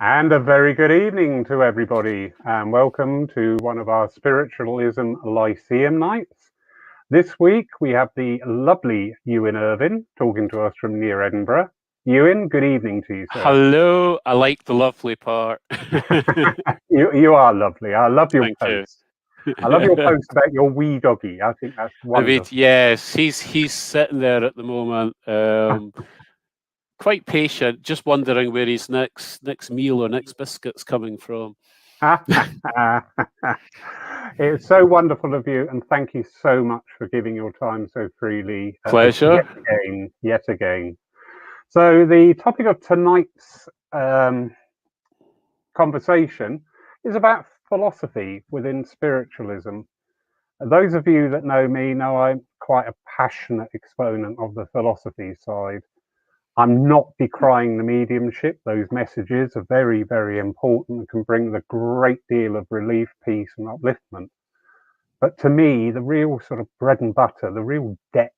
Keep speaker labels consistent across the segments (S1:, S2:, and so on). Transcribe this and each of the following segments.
S1: And a very good evening to everybody, and welcome to one of our Spiritualism Lyceum nights. This week we have the lovely Ewan Irvine talking to us from near Edinburgh. Ewan, good evening to you, sir.
S2: Hello, I like the lovely part.
S1: You are lovely. I love your
S2: Thank you.
S1: post. I love your post about your wee doggy. I think that's
S2: I mean,
S1: wonderful.
S2: yes, he's sitting there at the moment, quite patient, just wondering where his next meal or next biscuit's coming from.
S1: It's so wonderful of you, and thank you so much for giving your time so freely.
S2: Pleasure.
S1: Yet again. So the topic of tonight's conversation is about philosophy within spiritualism. Those of you that know me know I'm quite a passionate exponent of the philosophy side. I'm not decrying the mediumship. Those messages are very, very important and can bring a great deal of relief, peace, and upliftment. But to me, the real sort of bread and butter, the real depth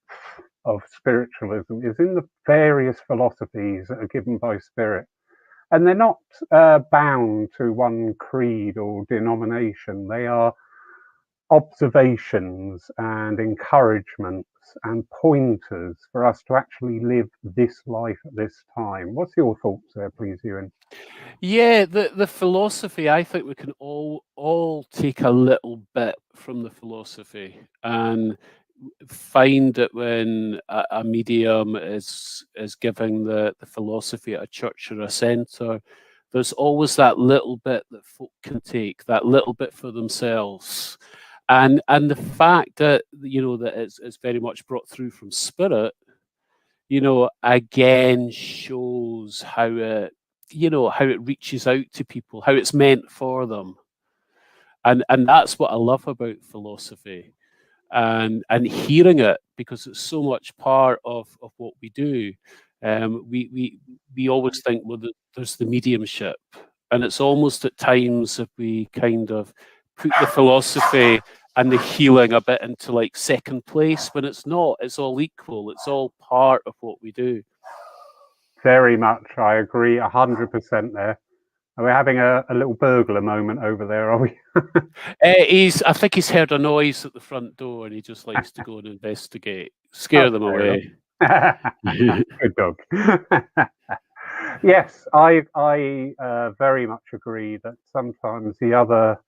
S1: of spiritualism is in the various philosophies that are given by spirit. And they're not bound to one creed or denomination. They are observations and encouragements and pointers for us to actually live this life at this time. What's your thoughts there, please, Ewan?
S2: Yeah, the philosophy, I think we can all take a little bit from the philosophy and find it when a medium is giving the philosophy at a church or a centre. There's always that little bit that folk can take, that little bit for themselves. And the fact that that it's very much brought through from spirit, again shows how it how it reaches out to people, how it's meant for them. And that's what I love about philosophy and hearing it, because it's so much part of what we do. We always think, well, there's the mediumship, and it's almost at times that we kind of put the philosophy and the healing a bit into like second place, when it's not. It's all equal. It's all part of what we do.
S1: Very much. I agree 100% there. Are we having a little burglar moment over there, are we?
S2: I think he's heard a noise at the front door and he just likes to go and investigate, scare them away.
S1: Good dog. Yes, I very much agree that sometimes the other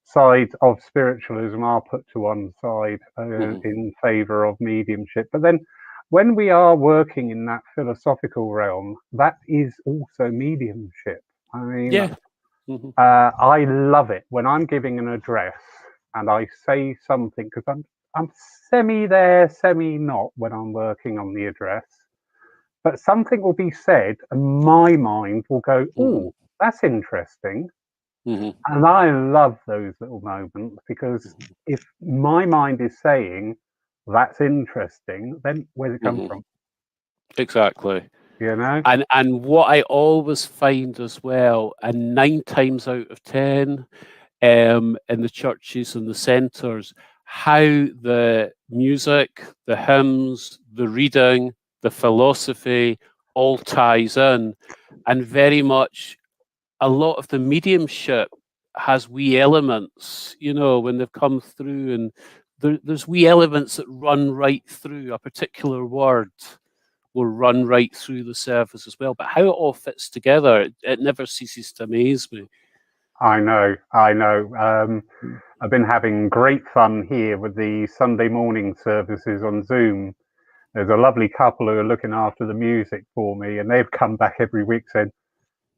S1: sides of spiritualism are put to one side in favor of mediumship. But then when we are working in that philosophical realm, that is also mediumship. I mean,
S2: yeah.
S1: I love it when I'm giving an address and I say something, because I'm semi there, semi not when I'm working on the address. But something will be said, and my mind will go, "Oh, that's interesting." And I love those little moments, because if my mind is saying that's interesting, then where's it come from?
S2: Exactly.
S1: You know?
S2: And what I always find as well, and 9 times out of 10, in the churches and the centres, how the music, the hymns, the reading, the philosophy all ties in, and very much a lot of the mediumship has wee elements, when they've come through, and there's wee elements that run right through a particular word, will run right through the service as well. But how it all fits together, it never ceases to amaze me.
S1: I know. I've been having great fun here with the Sunday morning services on Zoom. There's a lovely couple who are looking after the music for me, and they've come back every week saying,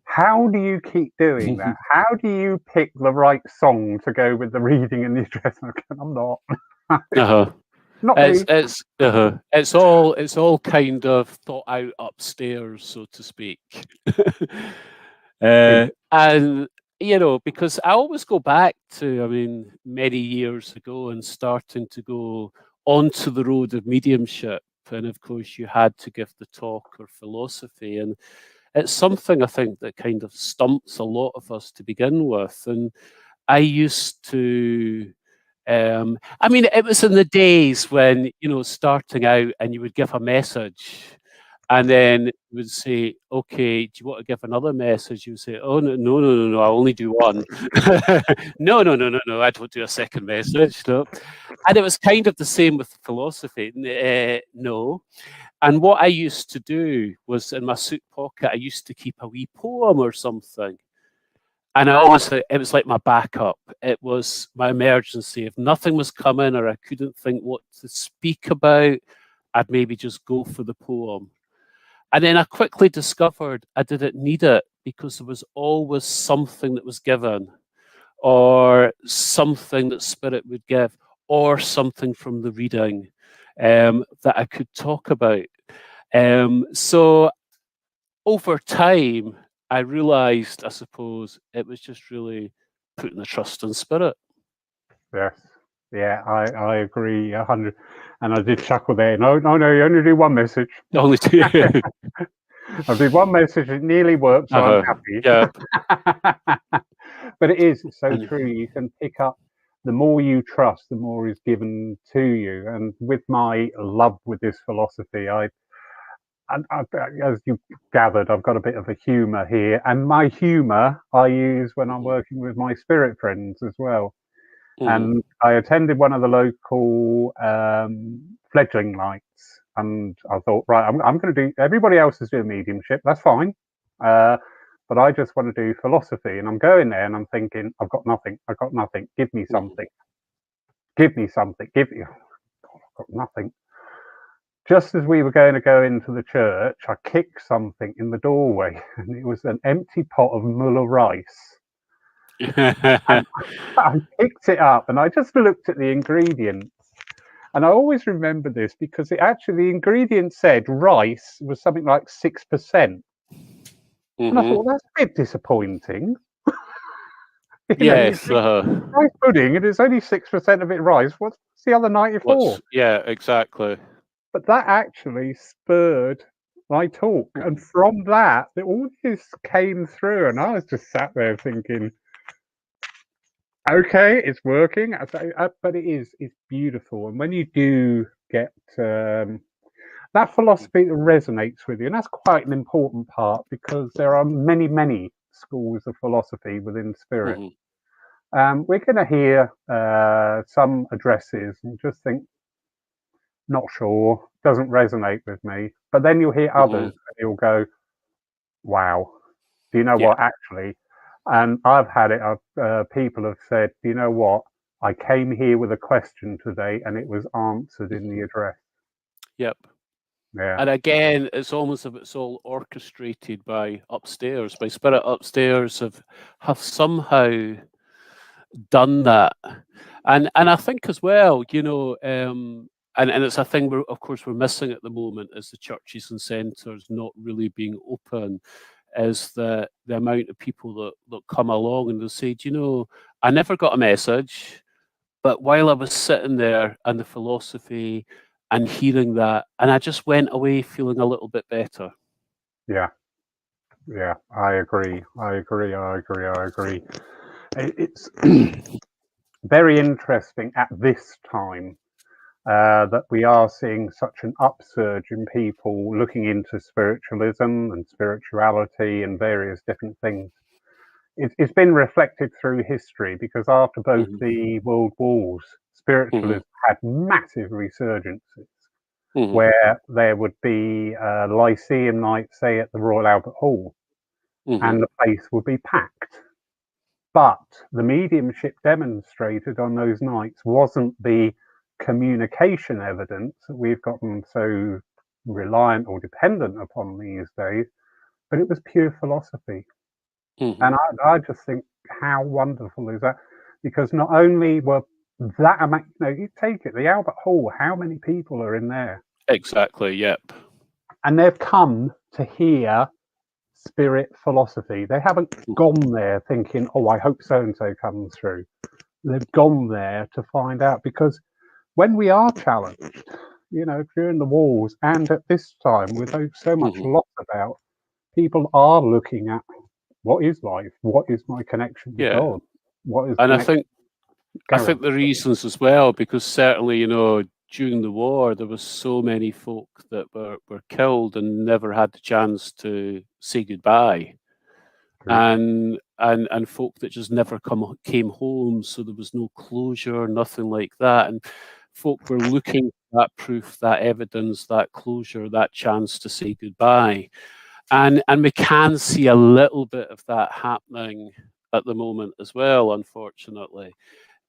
S1: "How do you keep doing that? How do you pick the right song to go with the reading and the address?" I'm not. Not me.
S2: It's all kind of thought out upstairs, so to speak. And because I always go back to, I mean, many years ago and starting to go onto the road of mediumship, and of course you had to give the talk or philosophy, and it's something I think that kind of stumps a lot of us to begin with. And I used to I mean, it was in the days when, starting out and you would give a message And then you would say, okay, do you want to give another message? You would say, oh, no, I only do one. No, I don't do a second message. No. And it was kind of the same with philosophy. No. And what I used to do was in my suit pocket, I used to keep a wee poem or something. And I always, it was like my backup. It was my emergency. If nothing was coming or I couldn't think what to speak about, I'd maybe just go for the poem. And then I quickly discovered I didn't need it because there was always something that was given, or something that Spirit would give, or something from the reading that I could talk about. So over time, I realized, I suppose, it was just really putting the trust in Spirit.
S1: Yes. Yeah, I agree 100. And I did chuckle there. No, you only do one message.
S2: Only two.
S1: I did one message. It nearly worked, so I'm happy.
S2: Yeah.
S1: But it's so true. You can pick up, the more you trust, the more is given to you. And with my love with this philosophy, I as you gathered, I've got a bit of a humour here, and my humour I use when I'm working with my spirit friends as well. And I attended one of the local fledgling nights, and I thought, right, I'm going to do. Everybody else is doing mediumship. That's fine, but I just want to do philosophy. And I'm going there, and I'm thinking, I've got nothing. I've got nothing. Give me something. Give me something. Give me. God, I've got nothing. Just as we were going to go into the church, I kicked something in the doorway, and it was an empty pot of muller rice. And I picked it up, and I just looked at the ingredients. And I always remember this because it actually, the ingredient said rice was something like 6%. And I thought, well, that's a bit disappointing.
S2: Yes.
S1: Rice pudding, and it's only 6% of it rice. What's the other 94?
S2: Yeah, exactly.
S1: But that actually spurred my talk. And from that, all this came through. And I was just sat there thinking, okay, it's working. But it's beautiful. And when you do get that philosophy that resonates with you, and that's quite an important part because there are many schools of philosophy within spirit. We're going to hear some addresses and just think, not sure, doesn't resonate with me. But then you'll hear others and you'll go, wow, do you know what, actually? And I've had it, people have said, do you know what? I came here with a question today and it was answered in the address.
S2: Yep.
S1: Yeah.
S2: And again, it's almost as if it's all orchestrated by upstairs, by Spirit upstairs have somehow done that. And I think as well, you know, and it's a thing of course we're missing at the moment is the churches and centres not really being open, is the amount of people that come along and they'll say, do you know, I never got a message, but while I was sitting there and the philosophy and hearing that, and I just went away feeling a little bit better.
S1: Yeah, I agree. It's very interesting at this time that we are seeing such an upsurge in people looking into spiritualism and spirituality and various different things. It's been reflected through history because after both the world wars, spiritualism had massive resurgences where there would be Lyceum nights, say at the Royal Albert Hall, and the place would be packed. But the mediumship demonstrated on those nights wasn't the communication evidence that we've gotten so reliant or dependent upon these days, but it was pure philosophy. And I just think, how wonderful is that? Because not only were that amount, you take it, the Albert Hall, how many people are in there?
S2: Exactly, yep.
S1: And they've come to hear spirit philosophy. They haven't gone there thinking, oh, I hope so-and-so comes through. They've gone there to find out, because when we are challenged, during the wars and at this time with so much loss about, people are looking at, what is life? What is my connection with God? What is?
S2: And I think the reasons as well, because certainly, during the war, there was so many folk that were killed and never had the chance to say goodbye, and folk that just never came home, so there was no closure, nothing like that, and folk were looking for that proof, that evidence, that closure, that chance to say goodbye, and we can see a little bit of that happening at the moment as well, unfortunately.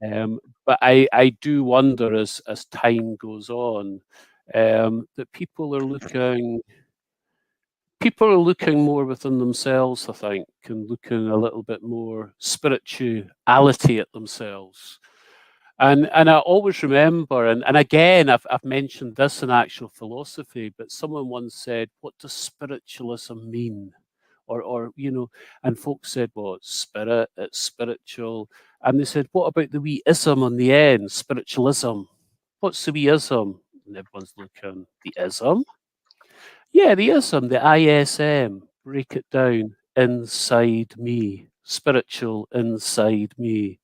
S2: But I do wonder as time goes on, that people are looking more within themselves, I think, and looking a little bit more spirituality at themselves. And I always remember, and again, I've mentioned this in actual philosophy, but someone once said, "What does spiritualism mean?" Or and folks said, "Well, it's spirit, it's spiritual," and they said, "What about the wee ism on the end, spiritualism? What's the wee ism?" And everyone's looking, the ism? Yeah, the ism, the ISM. Break it down. Inside me, spiritual inside me,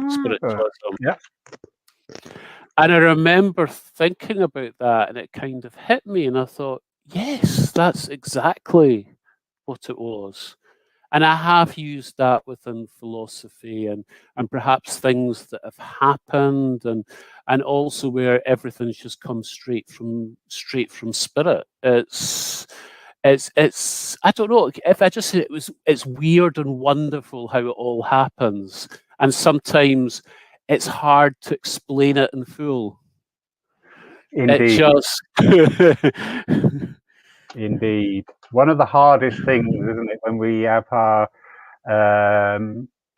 S2: spiritualism.
S1: Yeah.
S2: And I remember thinking about that, and it kind of hit me, and I thought, yes, that's exactly what it was. And I have used that within philosophy, and perhaps things that have happened, and also where everything's just come straight from spirit. It's I don't know if I just say it's weird and wonderful how it all happens, and sometimes it's hard to explain it in full. It
S1: Indeed.
S2: just
S1: Indeed. One of the hardest things, isn't it, when we have our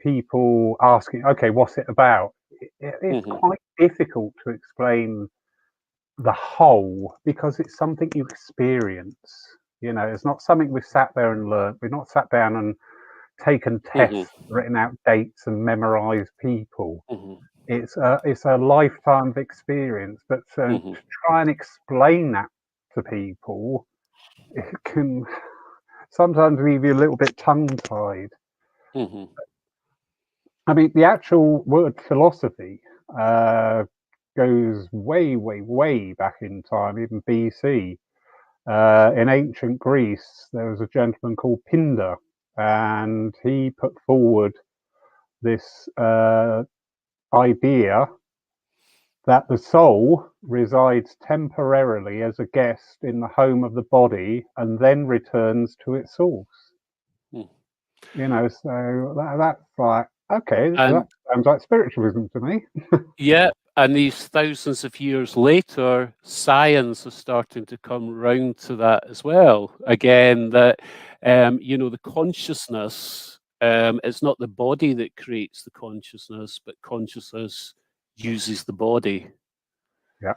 S1: people asking, okay, what's it about? It's quite difficult to explain the whole because it's something you experience. It's not something we've sat there and learned. We've not sat down and taken tests, written out dates, and memorized people. It's a lifetime of experience. But to try and explain that to people, it can sometimes leave you a little bit tongue-tied. I mean, the actual word philosophy goes way, way, way back in time, even BC. In ancient Greece, there was a gentleman called Pindar, and he put forward this idea that the soul resides temporarily as a guest in the home of the body and then returns to its source. So that's like, okay, that sounds like spiritualism to me.
S2: Yeah, and these thousands of years later, science is starting to come round to that as well. Again, that the consciousness, it's not the body that creates the consciousness, but consciousness uses the body.
S1: Yeah.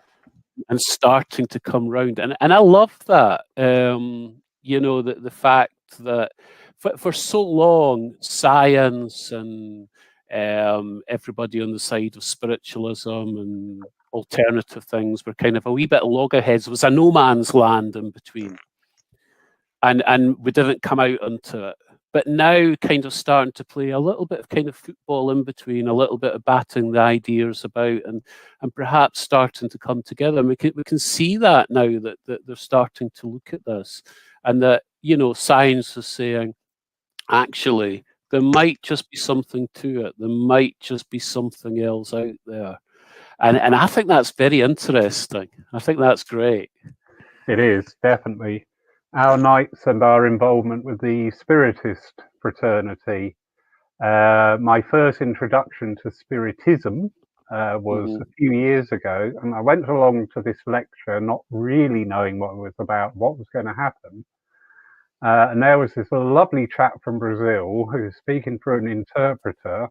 S2: And starting to come round, and I love that. The fact that for so long, science and everybody on the side of spiritualism and alternative things were kind of a wee bit loggerheads. There was a no man's land in between, and we didn't come out onto it. But now, kind of starting to play a little bit of kind of football in between, a little bit of batting the ideas about, and perhaps starting to come together. And we can see that now that they're starting to look at this, and that science is saying, actually, there might just be something to it. There might just be something else out there, and I think that's very interesting. I think that's great.
S1: It is, definitely. Our nights and our involvement with the Spiritist fraternity. My first introduction to Spiritism was a few years ago, and I went along to this lecture not really knowing what it was about, what was going to happen. And there was this lovely chap from Brazil who was speaking through an interpreter.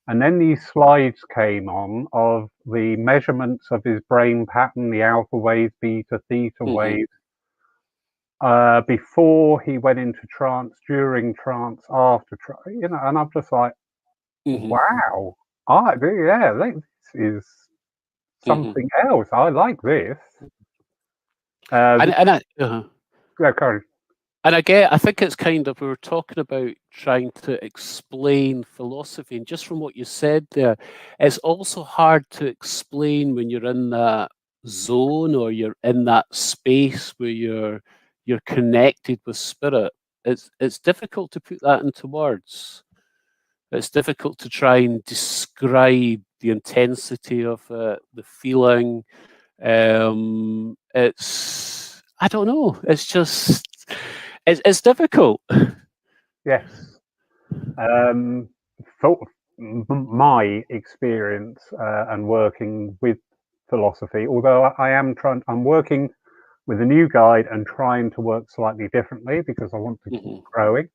S1: And then these slides came on of the measurements of his brain pattern, the alpha waves, beta, theta waves, before he went into trance, during trance, after trance, and I'm just like, wow, this is something else. I like this.
S2: And again, I think it's kind of, we were talking about trying to explain philosophy, and just from what you said there, it's also hard to explain when you're in that zone, or you're in that space where you're connected with spirit. It's difficult to put that into words. It's difficult to try and describe the intensity of it, the feeling. It's, I don't know. It's just it's difficult.
S1: Yes. For my experience and working with philosophy, although I'm working with a new guide and trying to work slightly differently because I want to keep growing.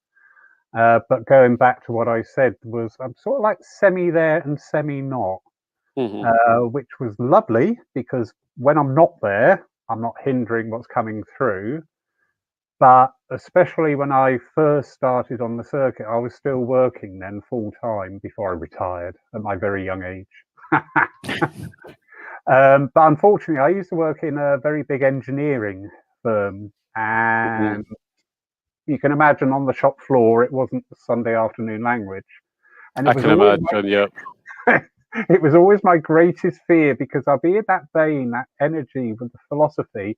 S1: But going back to what I said was I'm sort of like semi there and semi not, which was lovely because when I'm not there, I'm not hindering what's coming through. But especially when I first started on the circuit, I was still working then full time before I retired at my very young age. But unfortunately, I used to work in a very big engineering firm, and you can imagine on the shop floor, it wasn't the Sunday afternoon language, and
S2: I can imagine. Yeah.
S1: it was always my greatest fear because I'll be in that vein, that energy with the philosophy,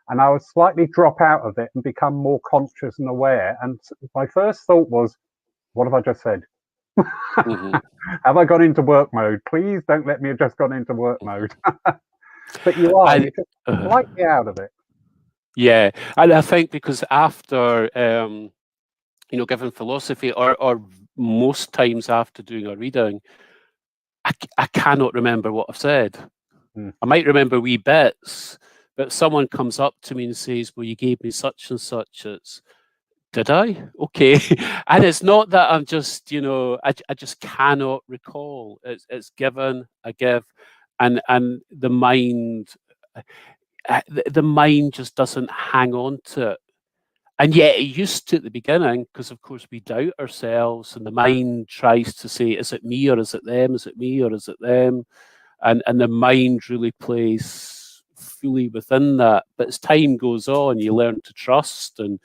S1: and I would slightly drop out of it and become more conscious and aware. And my first thought was, what have I just said? Have I gone into work mode? Please don't let me have just gone into work mode. But you are, you're just slightly out of it.
S2: Yeah, and I think because after given philosophy, or most times after doing a reading, I cannot remember what I've said. I might remember wee bits, but someone comes up to me and says, "Well, you gave me such and such." It's, did I? Okay. And it's not that I'm just, I just cannot recall. It's given, I give, and the mind just doesn't hang on to it. And yet it used to at the beginning, because of course we doubt ourselves, and the mind tries to say, is it me or is it them? Is it me or is it them? And the mind really plays fully within that. But as time goes on, you learn to trust and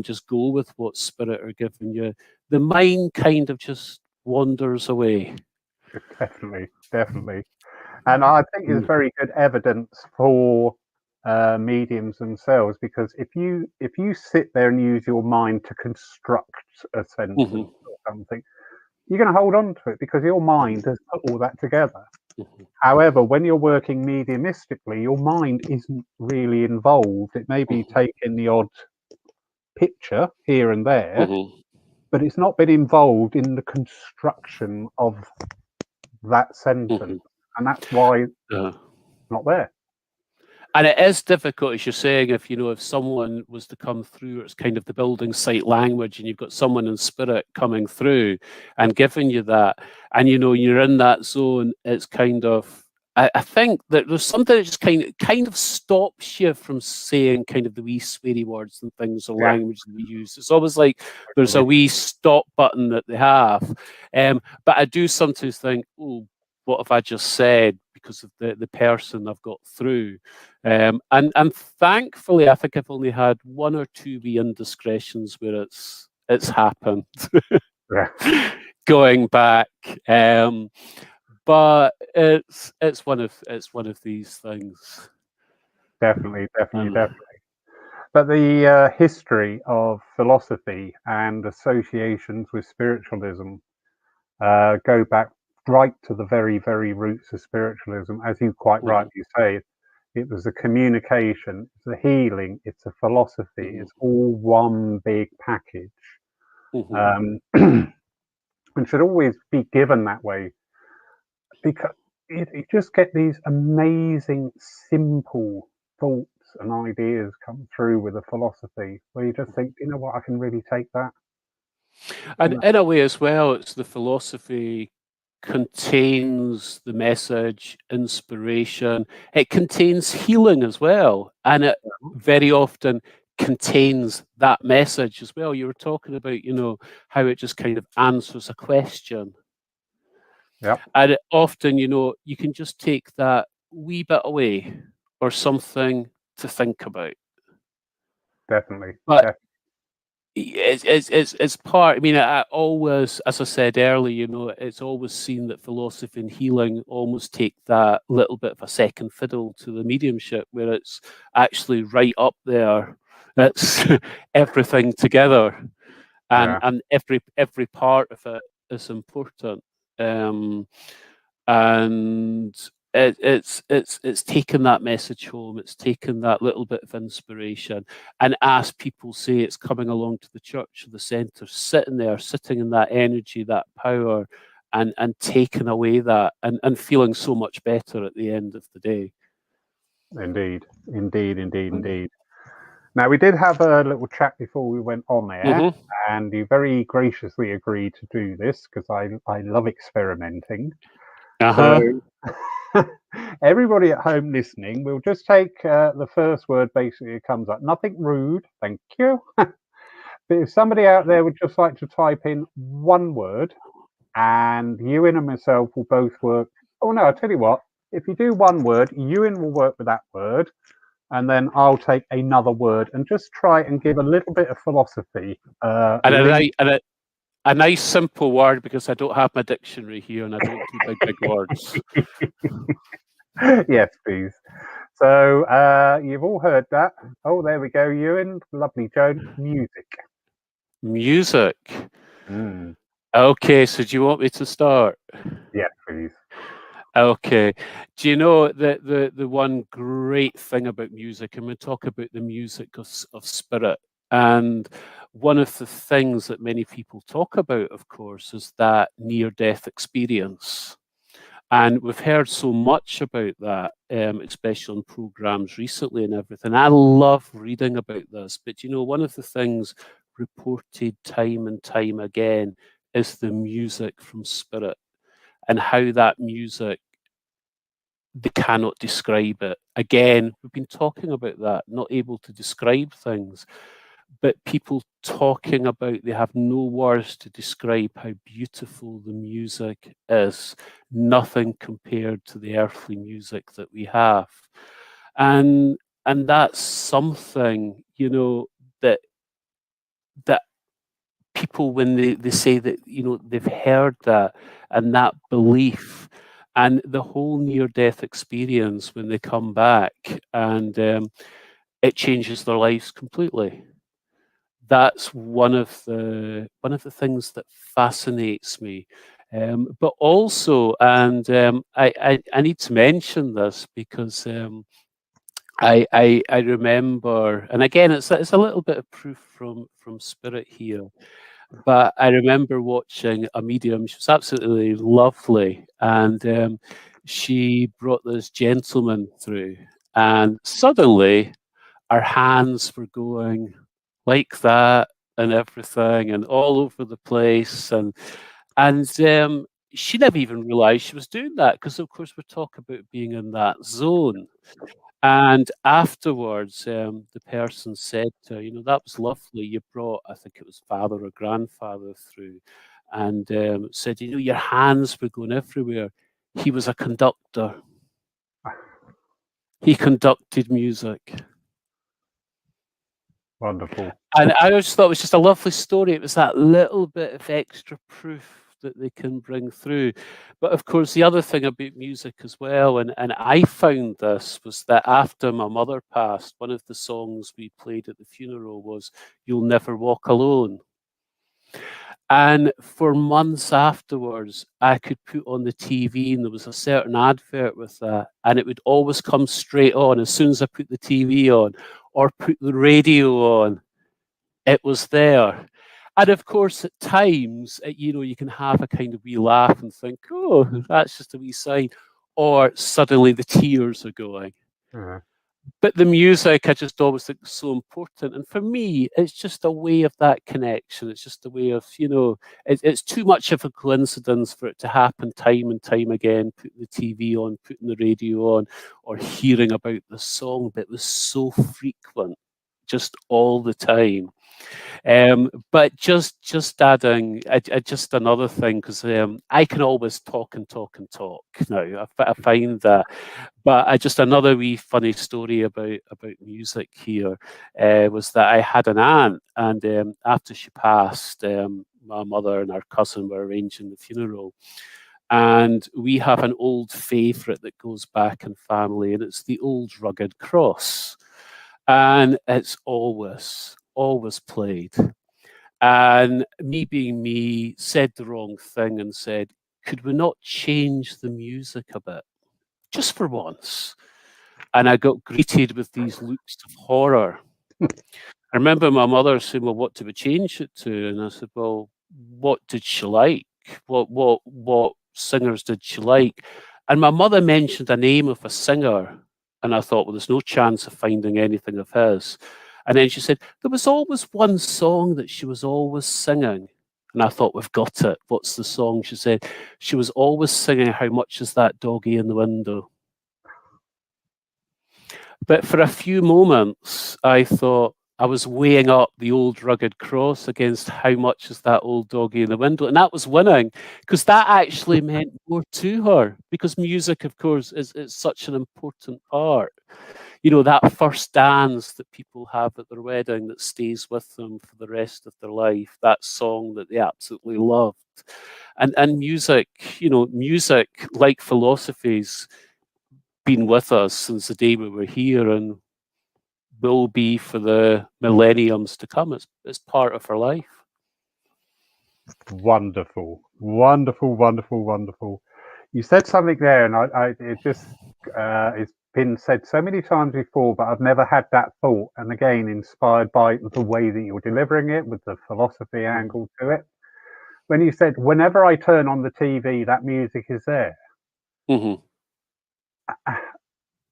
S2: just go with what spirit are giving you. The mind kind of just wanders away.
S1: Definitely. And I think it's very good evidence for mediums themselves, because if you sit there and use your mind to construct a sentence or something, you're going to hold on to it because your mind has put all that together. However, when you're working mediumistically, your mind isn't really involved. It may be taking the odd picture here and there, but it's not been involved in the construction of that sentence. And that's why it's not there.
S2: And it is difficult, as you're saying, if someone was to come through, it's kind of the building site language, and you've got someone in spirit coming through and giving you that, and you're in that zone. It's kind of, I think that there's something that just kind of stops you from saying kind of the wee sweary words and things or language that we use. It's always like there's a wee stop button that they have. But I do sometimes think, oh, what have I just said, because of the person I've got through. And thankfully, I think I've only had one or two wee indiscretions where it's happened. Going back. But it's one of these things.
S1: Definitely. But the history of philosophy and associations with spiritualism go back right to the very, very roots of spiritualism. As you quite rightly say, it was a communication, it's a healing, it's a philosophy, it's all one big package. And should always be given that way, because you just get these amazing, simple thoughts and ideas come through with a philosophy where you just think, you know what, I can really take that.
S2: And in a way as well, it's the philosophy contains the message, inspiration. It contains healing as well, and it very often contains that message as well. You were talking about, how it just kind of answers a question.
S1: Yeah.
S2: And it often, you can just take that wee bit away or something to think about.
S1: Definitely.
S2: But it's part. I mean, I always, as I said earlier, you know, it's always seen that philosophy and healing almost take that little bit of a second fiddle to the mediumship, where it's actually right up there. It's everything together,
S1: Yeah,
S2: and every part of it is important. Um, and it's taken that message home. It's taken that little bit of inspiration, and as people say, it's coming along to the church or the centre, sitting there, sitting in that energy, that power, and taking away that, and feeling so much better at the end of the day.
S1: indeed, indeed, indeed, indeed. Now, we did have a little chat before we went on air,
S2: Mm-hmm.
S1: and you very graciously agreed to do this because I love experimenting. So,
S2: Uh-huh.
S1: everybody at home listening, we'll just take the first word basically that comes up. Nothing rude, thank you. But if somebody out there would just like to type in one word, and Ewan and myself will both work. Oh, no, I'll tell you what. If you do one word, Ewan will work with that word, and then I'll take another word and just try and give a little bit of philosophy.
S2: And
S1: Link.
S2: a nice simple word, because I don't have my dictionary here and I don't do big words.
S1: Yes, please. So you've all heard that. Oh, there we go, Ewan. Lovely, Joan. Music.
S2: Music.
S1: Mm,
S2: Okay, so do you want me to start?
S1: yes, please.
S2: Okay. Do you know that the one great thing about music, and we talk about the music of spirit, and one of the things that many people talk about, of course, is that near-death experience. And we've heard so much about that, especially on programs recently and everything. I love reading about this, but you know, one of the things reported time and time again is the music from spirit, and how that music, they cannot describe it. Again, we've been talking about that, not able to describe things, but people talking about, they have no words to describe how beautiful the music is. Nothing compared to the earthly music that we have. And that's something, you know, that that people, when they say that, you know, they've heard that, and that belief, and the whole near death experience, when they come back, and it changes their lives completely. That's one of the things that fascinates me. But also, and I need to mention this, because I remember, and again, it's a little bit of proof from spirit here. But I remember watching a medium. She was absolutely lovely, and she brought this gentleman through, and suddenly our hands were going like that, and everything, and all over the place, and she never even realised she was doing that, because of course we're talking about being in that zone. And afterwards, the person said to her, you know, that was lovely. You brought, I think it was father or grandfather through, and said, you know, your hands were going everywhere. He was a conductor. He conducted music.
S1: Wonderful.
S2: And I just thought it was just a lovely story. It was that little bit of extra proof that they can bring through. But of course, the other thing about music as well, and I found this, was that after my mother passed, one of the songs we played at the funeral was "You'll Never Walk Alone." And for months afterwards, I could put on the TV, and there was a certain advert with that, and it would always come straight on as soon as I put the TV on or put the radio on. It was there. And of course, at times, you know, you can have a kind of wee laugh and think, oh, that's just a wee sign. Or suddenly the tears are going.
S1: Yeah.
S2: But the music, I just always think, is so important. And for me, it's just a way of that connection. It's just a way of, you know, it's too much of a coincidence for it to happen time and time again, putting the TV on, putting the radio on, or hearing about the song. But it was so frequent, just all the time. But just adding just another thing, because I can always talk and talk and talk now. I find that, but just another wee funny story about music here was that I had an aunt, and after she passed, my mother and our cousin were arranging the funeral. And we have an old favourite that goes back in family, and it's the old rugged cross. And it's always played. And me being me, said the wrong thing and said, could we not change the music a bit? Just for once. And I got greeted with these looks of horror. I remember my mother saying, well, what do we change it to? And I said, well, what did she like? What singers did she like? And my mother mentioned a name of a singer. And I thought, well, there's no chance of finding anything of his. And then she said, there was always one song that she was always singing. And I thought, we've got it. What's the song? She said, she was always singing How Much Is That Doggy in the Window? But for a few moments, I thought I was weighing up the old rugged cross against How Much Is That Old Doggy in the Window. And that was winning, because that actually meant more to her, because music, of course, is such an important part. You know, that first dance that people have at their wedding that stays with them for the rest of their life, that song that they absolutely loved. And music, you know, music, like philosophies, been with us since the day we were here and will be for the millenniums to come. It's part of our life.
S1: Wonderful, wonderful, wonderful, wonderful. You said something there, and it just it's been said so many times before, but I've never had that thought. And again, inspired by the way that you're delivering it with the philosophy angle to it. When you said, "Whenever I turn on the TV, that music is there."
S2: Mm-hmm.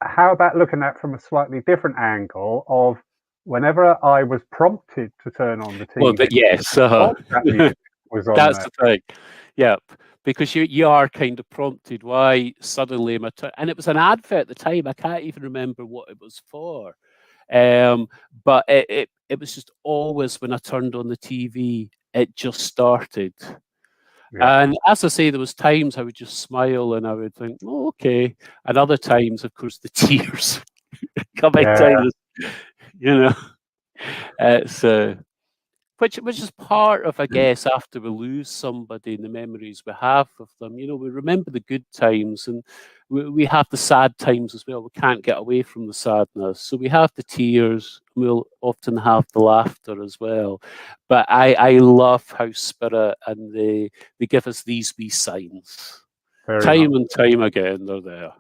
S1: How about looking at it from a slightly different angle of whenever I was prompted to turn on the TV,
S2: Well, but yes,
S1: that music was on
S2: that's
S1: there.
S2: the thing. Yep, because you are kind of prompted. Why suddenly am I? And it was an advert at the time. I can't even remember what it was for. But it was just always when I turned on the TV, it just started.
S1: Yeah.
S2: And as I say, there was times I would just smile and I would think, oh, okay. And other times, of course, the tears coming
S1: Yeah.
S2: down, you know. It's which is part of, I guess, after we lose somebody and the memories we have of them. You know, we remember the good times and we have the sad times as well. We can't get away from the sadness. So we have the tears, and we'll often have the laughter as well. But I love how Spirit and they give us these wee signs.
S1: Very
S2: Time
S1: much.
S2: and time again, they're there.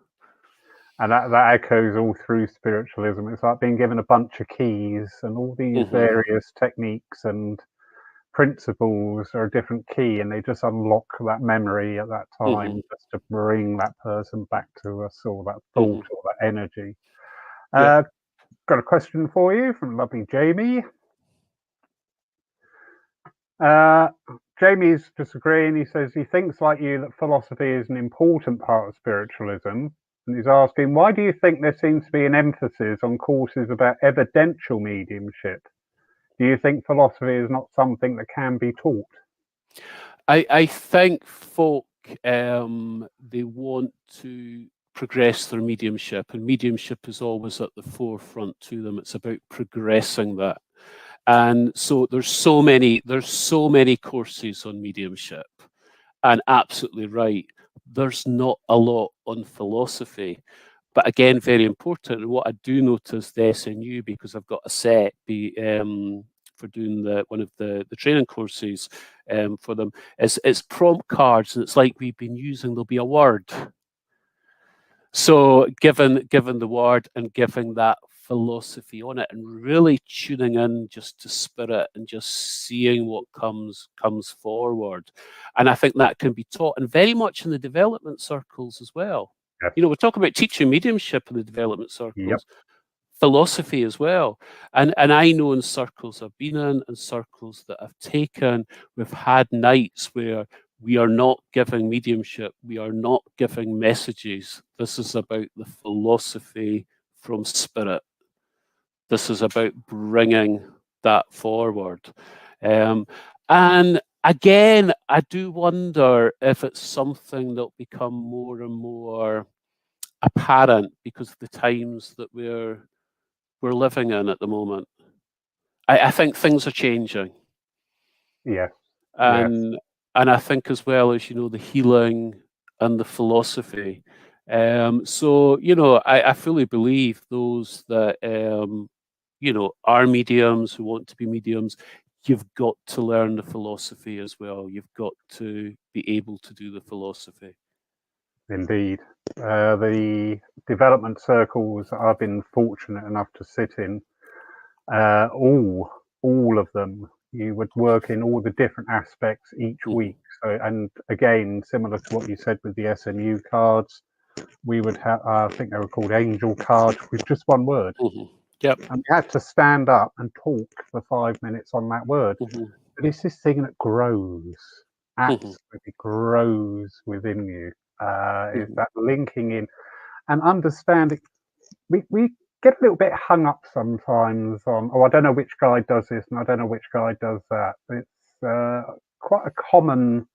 S1: And that echoes all through spiritualism. It's like being given a bunch of keys, and all these various techniques and principles are a different key, and they just unlock that memory at that time, just to bring that person back to us, or that thought, or that energy.
S2: Yep.
S1: Got a question for you from lovely Jamie. Jamie's disagreeing. He says he thinks, like you, that philosophy is an important part of spiritualism. And he's asking, why do you think there seems to be an emphasis on courses about evidential mediumship? Do you think philosophy is not something that can be taught?
S2: I think folk, they want to progress their mediumship, and mediumship is always at the forefront to them. It's about progressing that. And so there's so many courses on mediumship, and absolutely right, there's not a lot on philosophy. But again, very important. And what I do notice the SNU, because I've got a set for doing one of the training courses for them, is it's prompt cards, and it's like we've been using. There'll be a word. So given the word and giving that philosophy on it, and really tuning in just to Spirit and just seeing what comes forward. And I think that can be taught, and very much in the development circles as well.
S1: Yes.
S2: You know, we're talking about teaching mediumship in the development circles.
S1: Yep.
S2: Philosophy as well. And I know in circles I've been in and circles that I've taken, we've had nights where we are not giving mediumship, we are not giving messages. This is about the philosophy from Spirit. This is about bringing that forward. And again, I do wonder if it's something that'll become more and more apparent because of the times that we're living in at the moment. I think things are changing,
S1: Yes. Yes.
S2: and I think as well as the healing and the philosophy. So I fully believe those that are mediums who want to be mediums. You've got to learn the philosophy as well. You've got to be able to do the philosophy.
S1: Indeed. The development circles I've been fortunate enough to sit in, all of them, you would work in all the different aspects each week. So, and again, similar to what you said with the SNU cards, we would have, I think they were called angel cards with just one word.
S2: Yep.
S1: And we had to stand up and talk for 5 minutes on that word. But it's this thing that grows, absolutely grows within you. Is that linking in and understanding. We get a little bit hung up sometimes on, I don't know which guide does this and I don't know which guide does that. It's quite a common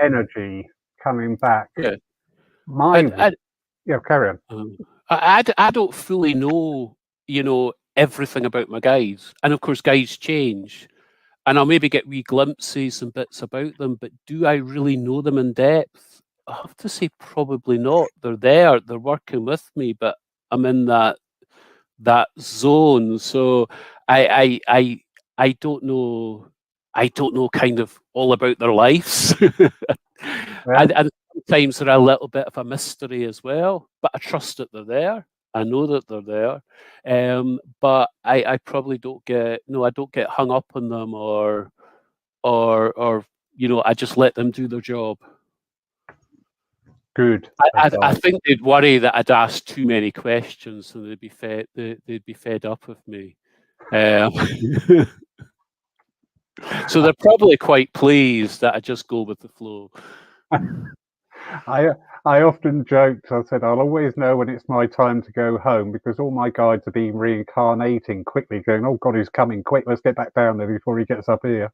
S1: energy coming back.
S2: Yeah.
S1: Yeah, carry on.
S2: I don't fully know, everything about my guides. And of course, guides change. And I'll maybe get wee glimpses and bits about them, but do I really know them in depth? I have to say probably not. They're there, they're working with me, but I'm in that zone. So I don't know. I don't know kind of all about their lives. And sometimes they're a little bit of a mystery as well, but I trust that they're there. I know that they're there. But I probably don't get I don't get hung up on them or I just let them do their job.
S1: Good.
S2: I think they'd worry that I'd ask too many questions and they'd be fed up with me. So they're probably quite pleased that I just go with the flow.
S1: I often joked, I said, I'll always know when it's my time to go home because all my guides have been reincarnating quickly, going, oh God, he's coming, quick, let's get back down there before he gets up here.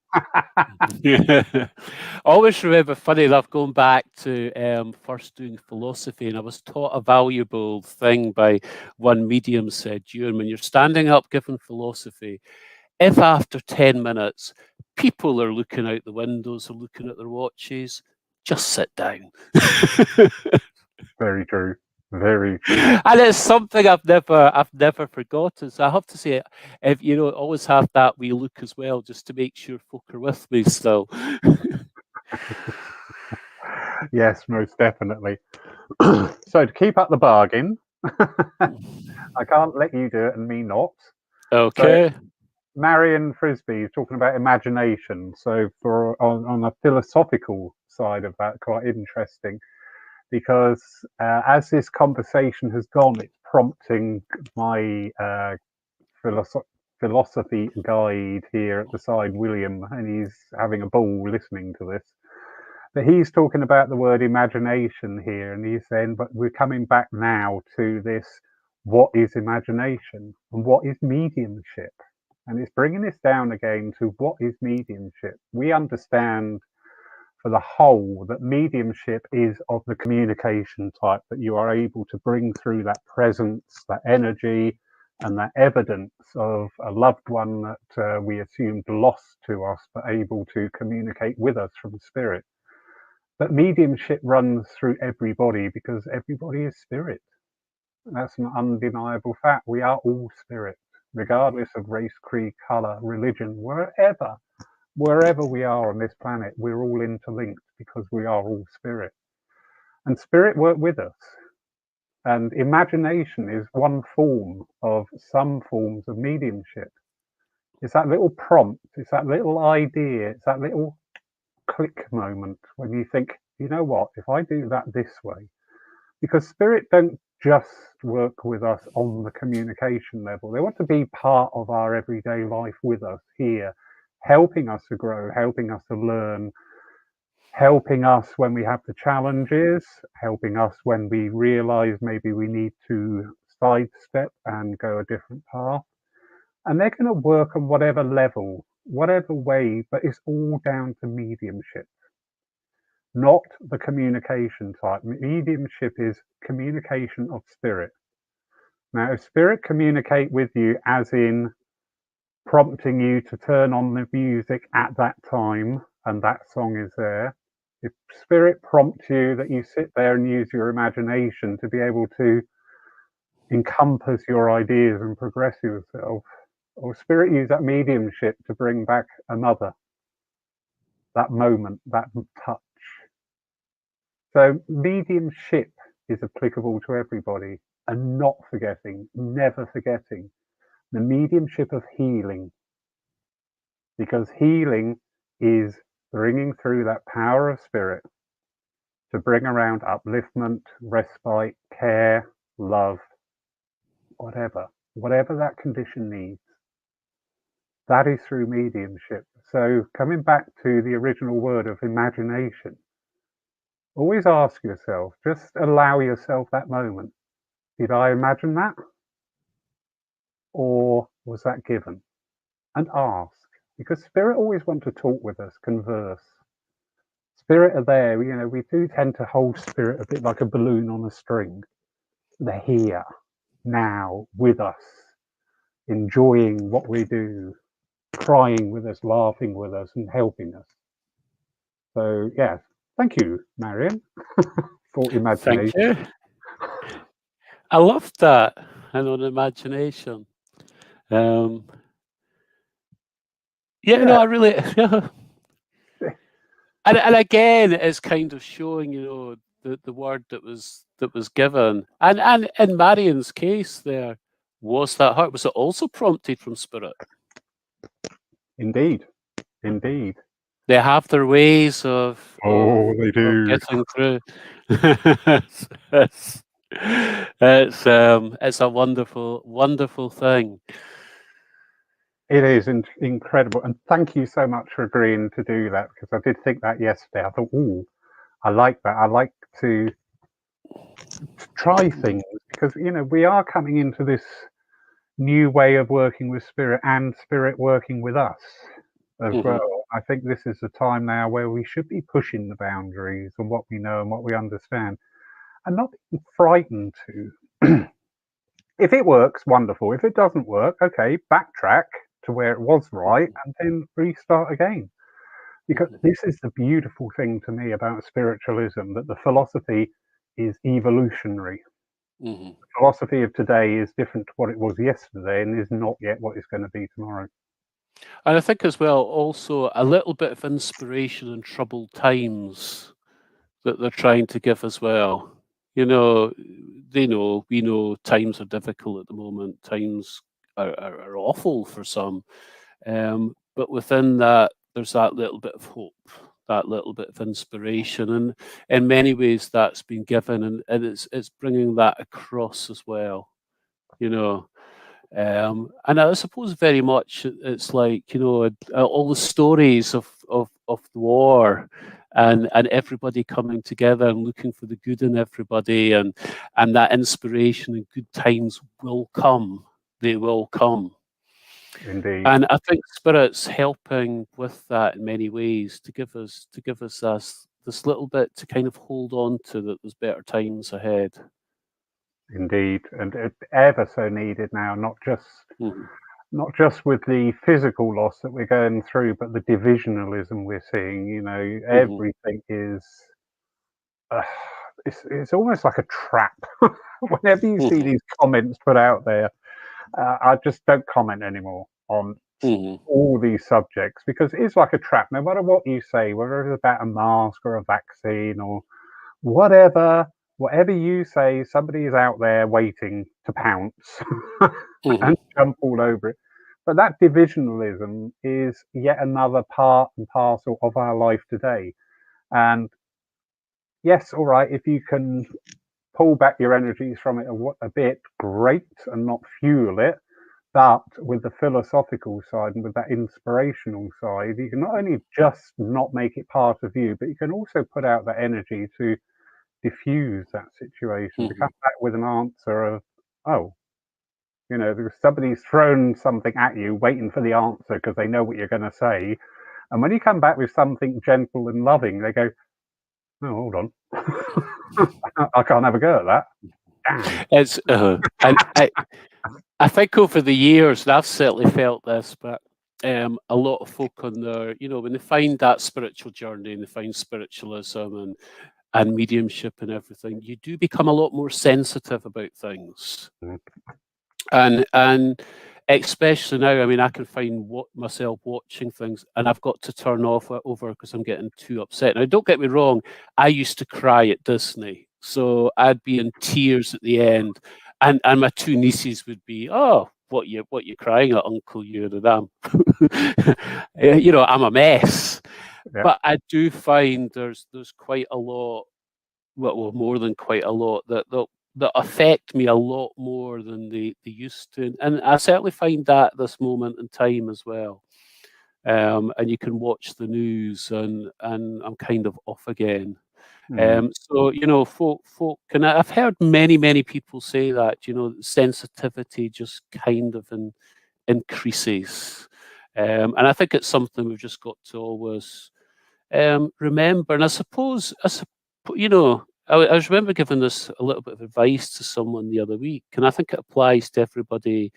S2: Yeah. Always remember, funny enough, going back to first doing philosophy, and I was taught a valuable thing by one medium said, Ewan, when you're standing up giving philosophy, if after 10 minutes people are looking out the windows or looking at their watches, just sit down.
S1: Very true. Very true.
S2: And it's something I've never forgotten. So I have to say, if always have that wee look as well, just to make sure folk are with me still.
S1: Yes, most definitely. So to keep up the bargain, I can't let you do it and me not.
S2: Okay.
S1: So, Marion Frisbee is talking about imagination. So on a philosophical side of that, quite interesting, because as this conversation has gone, it's prompting my philosophy guide here at the side, William, and he's having a ball listening to this. But he's talking about the word imagination here, and he's saying, but we're coming back now to this, what is imagination and what is mediumship? And it's bringing this down again to what is mediumship. We understand for the whole that mediumship is of the communication type, that you are able to bring through that presence, that energy, and that evidence of a loved one that we assumed lost to us, but able to communicate with us from spirit. But mediumship runs through everybody because everybody is spirit. That's an undeniable fact. We are all spirit, regardless of race, creed, color, religion, wherever we are on this planet, we're all interlinked because we are all spirit. And spirit work with us. And imagination is one form of some forms of mediumship. It's that little prompt, it's that little idea, it's that little click moment when you think, you know what, if I do that this way, because spirit don't just work with us on the communication level. They want to be part of our everyday life with us here, helping us to grow, helping us to learn, helping us when we have the challenges, helping us when we realize maybe we need to sidestep and go a different path. and they're going to work on whatever level, whatever way, but it's all down to mediumship, not the communication type. Mediumship is communication of spirit. Now, if spirit communicate with you, as in prompting you to turn on the music at that time and that song is there, if spirit prompts you that you sit there and use your imagination to be able to encompass your ideas and progress yourself, or spirit use that mediumship to bring back another, that moment, that touch. So mediumship is applicable to everybody, and not forgetting, never forgetting, the mediumship of healing, because healing is bringing through that power of spirit to bring around upliftment, respite, care, love, whatever that condition needs. That is through mediumship. So coming back to the original word of imagination, always ask yourself, just allow yourself that moment. Did I imagine that? Or was that given? And ask, because spirit always want to talk with us, converse. Spirit are there, we do tend to hold spirit a bit like a balloon on a string. They're here, now, with us, enjoying what we do, crying with us, laughing with us, and helping us. So, yes, thank you, Marion, for
S2: Thank
S1: imagination.
S2: you. I love that. And on imagination. Yeah, no,
S1: Yeah,
S2: I really, yeah. And again, it's kind of showing, the word that was given, and in Marion's case, there was that heart. Was it also prompted from spirit?
S1: indeed.
S2: They have their ways of
S1: They do.
S2: getting through. it's, it's a wonderful thing.
S1: It is incredible. And thank you so much for agreeing to do that, because I did think that yesterday. I thought, ooh, I like that. I like to try things, because, we are coming into this new way of working with spirit, and spirit working with us as well. I think this is the time now where we should be pushing the boundaries of what we know and what we understand, and not being frightened to. If it works, wonderful. If it doesn't work, okay, backtrack to where it was right and then restart again. Because this is the beautiful thing to me about spiritualism, that the philosophy is evolutionary. The philosophy of today is different to what it was yesterday, and is not yet what it's going to be tomorrow.
S2: And I think as well, also a little bit of inspiration in troubled times that they're trying to give as well. We know times are difficult at the moment. Times are awful for some. But within that, there's that little bit of hope, that little bit of inspiration. And in many ways, that's been given, and it's bringing that across as well. And I suppose very much it's like, all the stories of the war, and everybody coming together and looking for the good in everybody, and that inspiration and good times will come. They will come.
S1: Indeed.
S2: And I think spirit's helping with that in many ways, to give us this little bit to kind of hold on to, that there's better times ahead.
S1: Indeed, and it's ever so needed now, not just with the physical loss that we're going through, but the divisionalism we're seeing. Everything is. It's almost like a trap. Whenever you see these comments put out there, I just don't comment anymore on all these subjects, because it's like a trap. No matter what you say, whether it's about a mask or a vaccine or whatever you say, somebody is out there waiting to pounce and jump all over it. But that divisionalism is yet another part and parcel of our life today. And yes, all right, if you can pull back your energies from it a bit, great, and not fuel it. But with the philosophical side and with that inspirational side, you can not only just not make it part of you, but you can also put out that energy to diffuse that situation, to come back with an answer of, oh, You know, somebody's thrown something at you, waiting for the answer because they know what you're going to say. And when you come back with something gentle and loving, they go, "Oh, hold on, I can't have a go at that." Damn.
S2: It's and I think over the years, and I've certainly felt this, but a lot of folk on their, when they find that spiritual journey and they find spiritualism and mediumship and everything, you do become a lot more sensitive about things.
S1: Mm.
S2: And especially now, I mean, I can find myself watching things and I've got to turn off over because I'm getting too upset. Now, don't get me wrong, I used to cry at Disney, so I'd be in tears at the end, and my two nieces would be, "Oh, what you crying at, Uncle Ewan?" And I'm a mess.
S1: Yeah.
S2: But I do find there's quite a lot, well, more than quite a lot that affect me a lot more than they used to, and I certainly find that at this moment in time as well. And you can watch the news, and I'm kind of off again. So folk, and I've heard many people say that sensitivity just kind of increases, and I think it's something we've just got to always remember. And I suppose, I was remember giving this a little bit of advice to someone the other week, and I think it applies to everybody.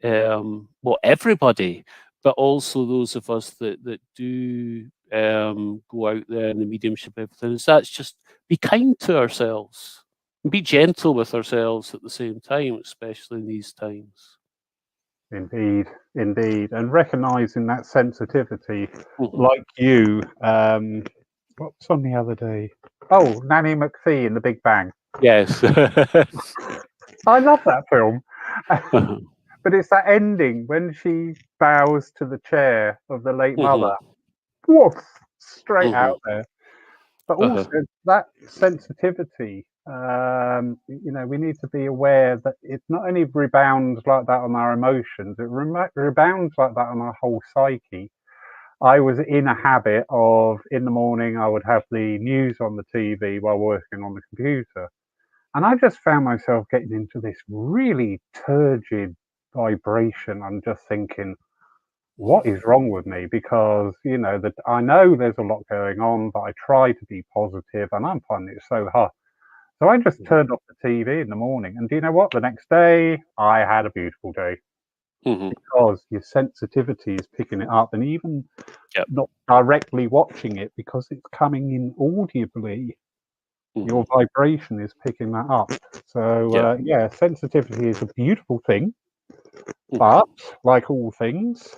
S2: Everybody, but also those of us that do go out there in the mediumship, everything. Is that's just be kind to ourselves, and be gentle with ourselves at the same time, especially in these times.
S1: Indeed, and recognizing that sensitivity,
S2: Mhm.
S1: like you. What's on the other day? Oh, Nanny McPhee in The Big Bang.
S2: Yes.
S1: I love that film.
S2: Uh-huh.
S1: But it's that ending when she bows to the chair of the late mother.
S2: Mhm.
S1: Woof, straight
S2: Mhm.
S1: out there. But
S2: Uh-huh.
S1: also that sensitivity, we need to be aware that it not only rebounds like that on our emotions, it rebounds like that on our whole psyche. I was in a habit of, in the morning, I would have the news on the TV while working on the computer. And I just found myself getting into this really turgid vibration. I'm just thinking, what is wrong with me? Because, that I know there's a lot going on, but I try to be positive and I'm finding it so hard. So I just turned off the TV in the morning. And do you know what? The next day, I had a beautiful day
S2: Mhm.
S1: because your sensitivity is picking it up. And even
S2: Yep.
S1: not directly watching it because it's coming in audibly, your
S2: Mhm.
S1: vibration is picking that up.
S2: Yeah.
S1: So, sensitivity is a beautiful thing.
S2: Mhm.
S1: But like all things,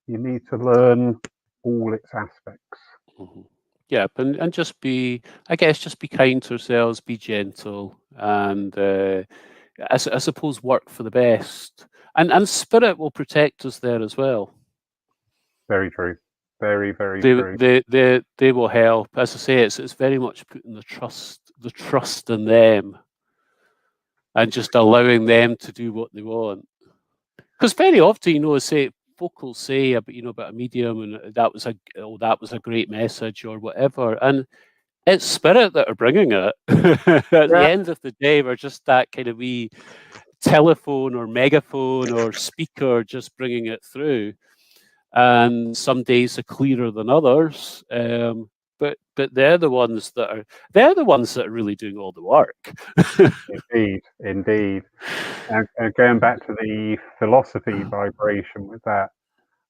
S1: you need to learn all its aspects.
S2: Mhm. Yeah, and just be, I guess, just be kind to ourselves, be gentle, and I suppose work for the best. And spirit will protect us there as well.
S1: Very true. Very, very
S2: They
S1: true.
S2: they they will help. As I say, it's very much putting the trust in them, and just allowing them to do what they want. Because very often, say folk will say about a medium, and that was a great message or whatever, and it's spirit that are bringing it. At the
S1: Yeah,
S2: end of the day, we're just that kind of wee telephone or megaphone or speaker just bringing it through. And some days are clearer than others. But they're the ones that are really doing all the work.
S1: indeed, indeed. And going back to the philosophy vibration with that,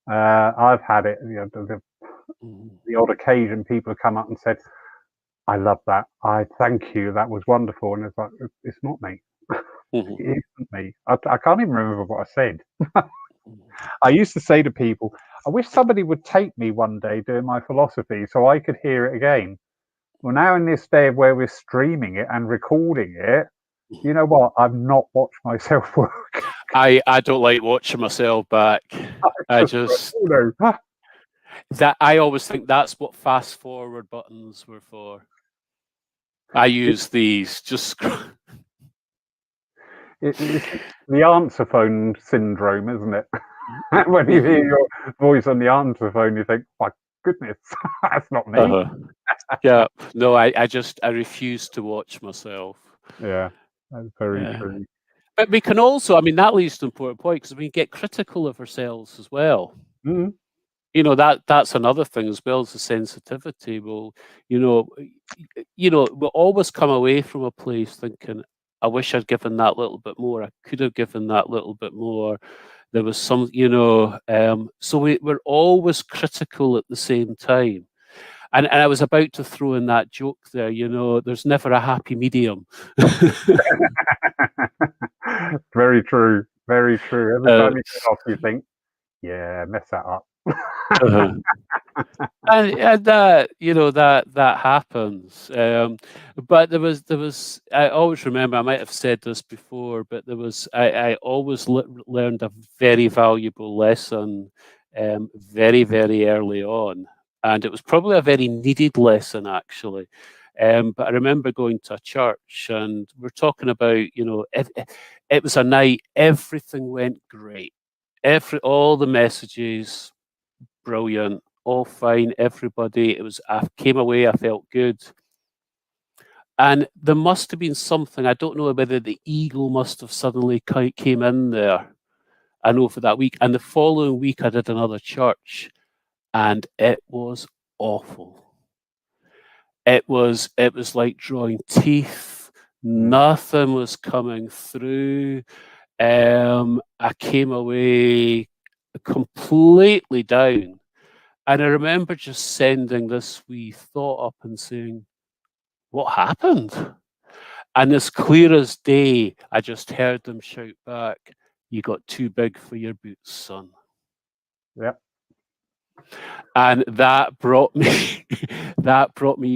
S1: I've had it. The odd occasion, people have come up and said, "I love that. I thank you. That was wonderful." And it's like, it's not me.
S2: Mhm.
S1: It isn't me. I can't even remember what I said. I used to say to people, I wish somebody would tape me one day doing my philosophy so I could hear it again. Well, now in this day of where we're streaming it and recording it, you know what? I've not watched myself work.
S2: I don't like watching myself back. I
S1: Just,
S2: just
S1: oh no.
S2: that I always think that's what fast forward buttons were for. I use these just.
S1: It's the answer phone syndrome, isn't it? When you hear your voice on the answer phone, you think, my goodness, that's not me.
S2: Uh-huh. Yeah, no, I refuse to watch myself.
S1: Yeah, that's very
S2: Uh,
S1: true.
S2: But we can also, I mean, that leads to an important point because we get critical of ourselves as well.
S1: Mm.
S2: That's another thing as well as the sensitivity. You know, we'll always come away from a place thinking, I wish I'd given that little bit more. I could have given that little bit more. There was some, so we're always critical at the same time. And I was about to throw in that joke there, there's never a happy medium.
S1: Very true. Very true. Every time you get off, you think, yeah, mess that up.
S2: uh-huh. And that happens. But there was. I always remember. I might have said this before, but there was. I always learned a very valuable lesson, very very early on, and it was probably a very needed lesson actually. But I remember going to a church, and we're talking about, it was a night. Everything went great. All the messages, brilliant, all fine, everybody. I came away, I felt good. And there must have been something, I don't know whether the ego must have suddenly came in there, I know, for that week. And the following week, I did another church, and it was awful. It was like drawing teeth. Nothing was coming through. I came away completely down. And I remember just sending this wee thought up and saying, what happened? And as clear as day, I just heard them shout back, you got too big for your boots, son.
S1: Yep.
S2: And that brought me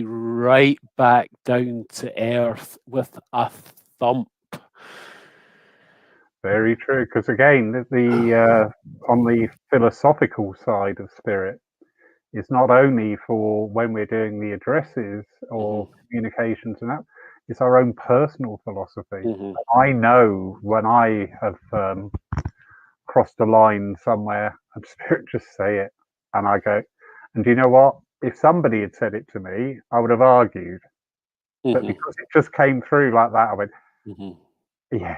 S2: right back down to earth with a thump.
S1: Very true. Because again, on the philosophical side of spirit, it's not only for when we're doing the addresses or communications and that, it's our own personal philosophy. I know when I have crossed a line somewhere, and spirit just say it, and I go, and do you know what? If somebody had said it to me, I would have argued. But because it just came through like that, I went, yeah.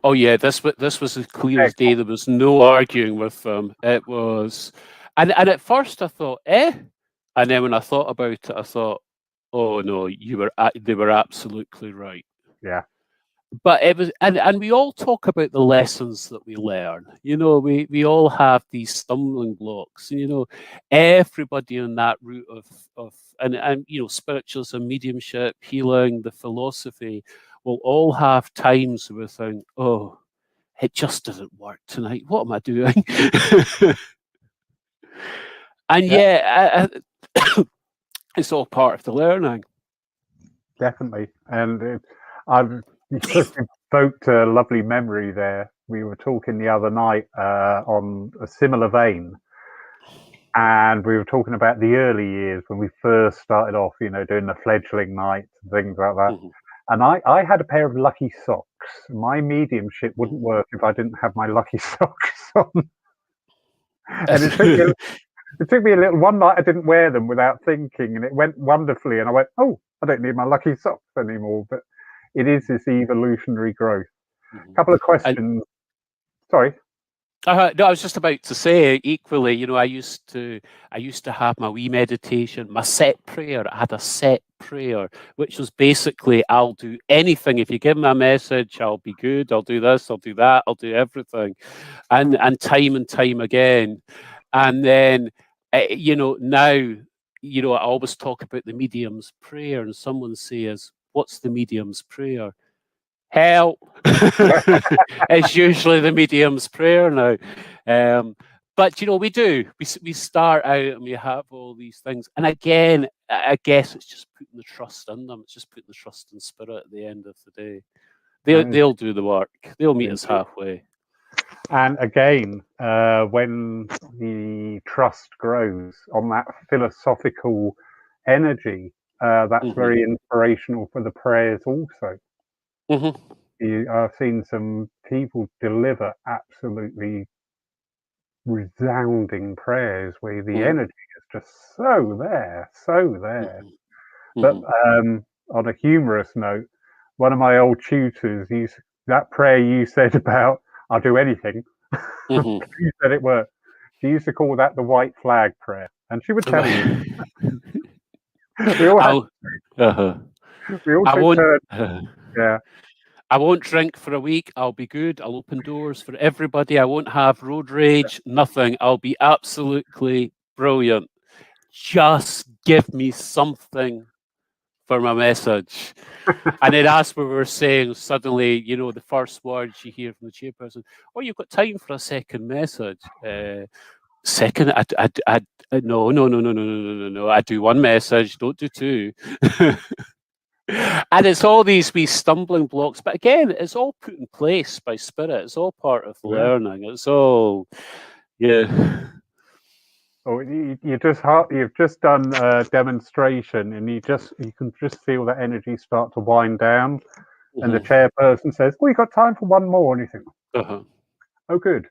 S2: Oh yeah, this was as clear as day. There was no arguing with them. It was, and at first I thought, and then when I thought about it, I thought, oh no, they were absolutely right.
S1: Yeah.
S2: But it was, and we all talk about the lessons that we learn. We all have these stumbling blocks. Everybody on that route of and spiritualism, mediumship, healing, the philosophy will all have times where we think, oh, it just doesn't work tonight. What am I doing? And it's all part of the learning.
S1: Definitely. And I've just evoked a lovely memory there. We were talking the other night on a similar vein. And we were talking about the early years when we first started off, doing the fledgling nights and things like that. And I had a pair of lucky socks. My mediumship wouldn't work if I didn't have my lucky socks on. And it took me a little. One night I didn't wear them without thinking, and it went wonderfully. And I went, "Oh, I don't need my lucky socks anymore." But it is this evolutionary growth. A couple of questions. Sorry.
S2: No, I was just about to say equally. I used to have my wee meditation, my set prayer. I had a set prayer, which was basically, I'll do anything. If you give me a message, I'll be good. I'll do this. I'll do that. I'll do everything, and time again. And then, now, I always talk about the medium's prayer, and someone says, "What's the medium's prayer?" Help. It's usually the medium's prayer now. But we start out and we have all these things, and again, I guess it's just putting the trust in them. It's just putting the trust in spirit at the end of the day. They'll do the work. They'll meet us halfway.
S1: And again, when the trust grows on that philosophical energy, that's very inspirational for the prayers also. I've seen some people deliver absolutely resounding prayers where the energy is just so there. But on a humorous note, one of my old tutors used that prayer you said about I'll do anything.
S2: Mhm.
S1: You said it worked. She used to call that the white flag prayer, and she would tell you. We all had,
S2: I'll, uh-huh.
S1: we all
S2: I
S1: took
S2: won't.
S1: turns. Yeah,
S2: I won't drink for a week. I'll be good. I'll open doors for everybody. I won't have road rage. Nothing. I'll be absolutely brilliant. Just give me something for my message. And then, as we were saying, suddenly, the first words you hear from the chairperson, "Oh, you've got time for a second message." Second, no, no, no, no, no, no, no, no, no. I do one message. Don't do two. And it's all these wee stumbling blocks, but again, it's all put in place by Spirit. It's all part of
S1: yeah.
S2: learning. It's all, yeah.
S1: Or you've just done a demonstration, and you can just feel that energy start to wind down, and the
S2: Mhm.
S1: chairperson says, "Oh, you got time for one more?" And you think,
S2: Uh-huh.
S1: "Oh, good."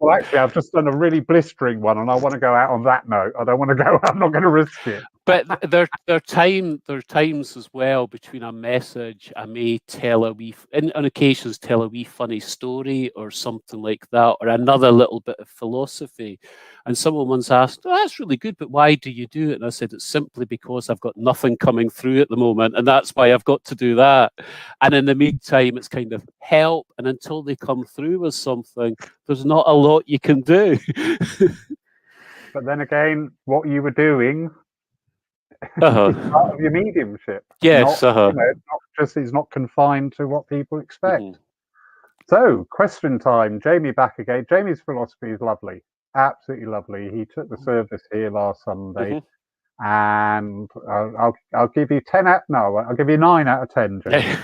S1: Well, actually, I've just done a really blistering one, and I want to go out on that note. I don't want to go. I'm not going to risk it.
S2: But there are times as well between a message. I may tell on occasions tell a wee funny story or something like that, or another little bit of philosophy. And someone once asked, "Oh, that's really good, but why do you do it?" And I said, "It's simply because I've got nothing coming through at the moment, and that's why I've got to do that." And in the meantime, it's kind of help, and until they come through with something, there's not a lot you can do.
S1: But then again, what you were doing is part
S2: Uh-huh.
S1: of your mediumship.
S2: Yes, uh-huh.
S1: It's not confined to what people expect.
S2: Mhm.
S1: So, question time. Jamie back again. Jamie's philosophy is lovely, absolutely lovely. He took the service here last Sunday,
S2: Mhm.
S1: and I'll give you 10 out. No, I'll give you 9 out of 10, Jamie.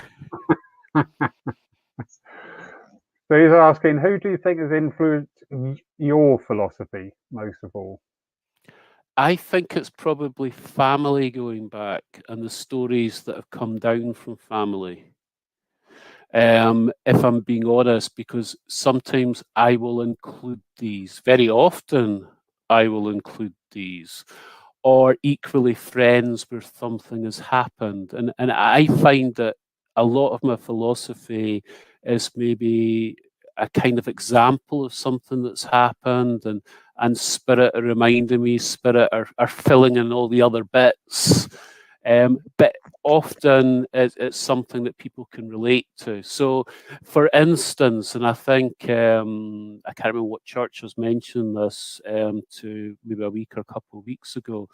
S1: So he's asking, who do you think has influenced your philosophy most of all?
S2: I think it's probably family going back and the stories that have come down from family. If I'm being honest, because sometimes I will include these. Very often, I will include these, or equally friends where something has happened, and I find that a lot of my philosophy is maybe a kind of example of something that's happened, and Spirit are reminding me, Spirit are filling in all the other bits. But often it's something that people can relate to. So, for instance, and I think I can't remember what church has mentioned this to maybe a week or a couple of weeks ago,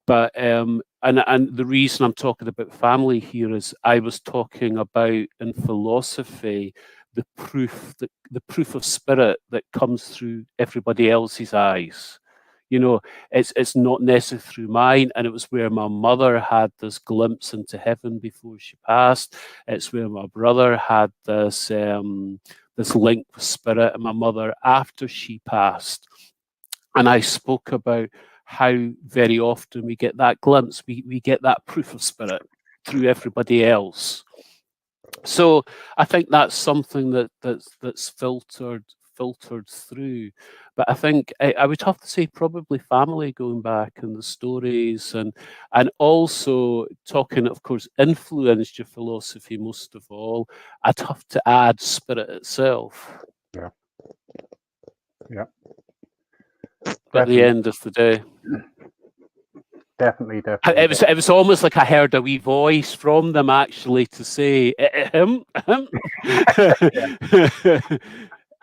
S2: but and the reason I'm talking about family here is I was talking about in philosophy the proof of Spirit that comes through everybody else's eyes. It's not necessarily through mine, and it was where my mother had this glimpse into heaven before she passed. It's where my brother had this link with Spirit, and my mother after she passed. And I spoke about how very often we get that glimpse, we get that proof of Spirit through everybody else. So I think that's something that's filtered through. But I think I would have to say probably family going back and the stories, and also talking, of course, influenced your philosophy most of all. I'd have to add Spirit itself.
S1: Yeah, yeah,
S2: At the
S1: definitely,
S2: end of the day.
S1: definitely,
S2: It
S1: definitely.
S2: was it was almost like I heard a wee voice from them actually to say him.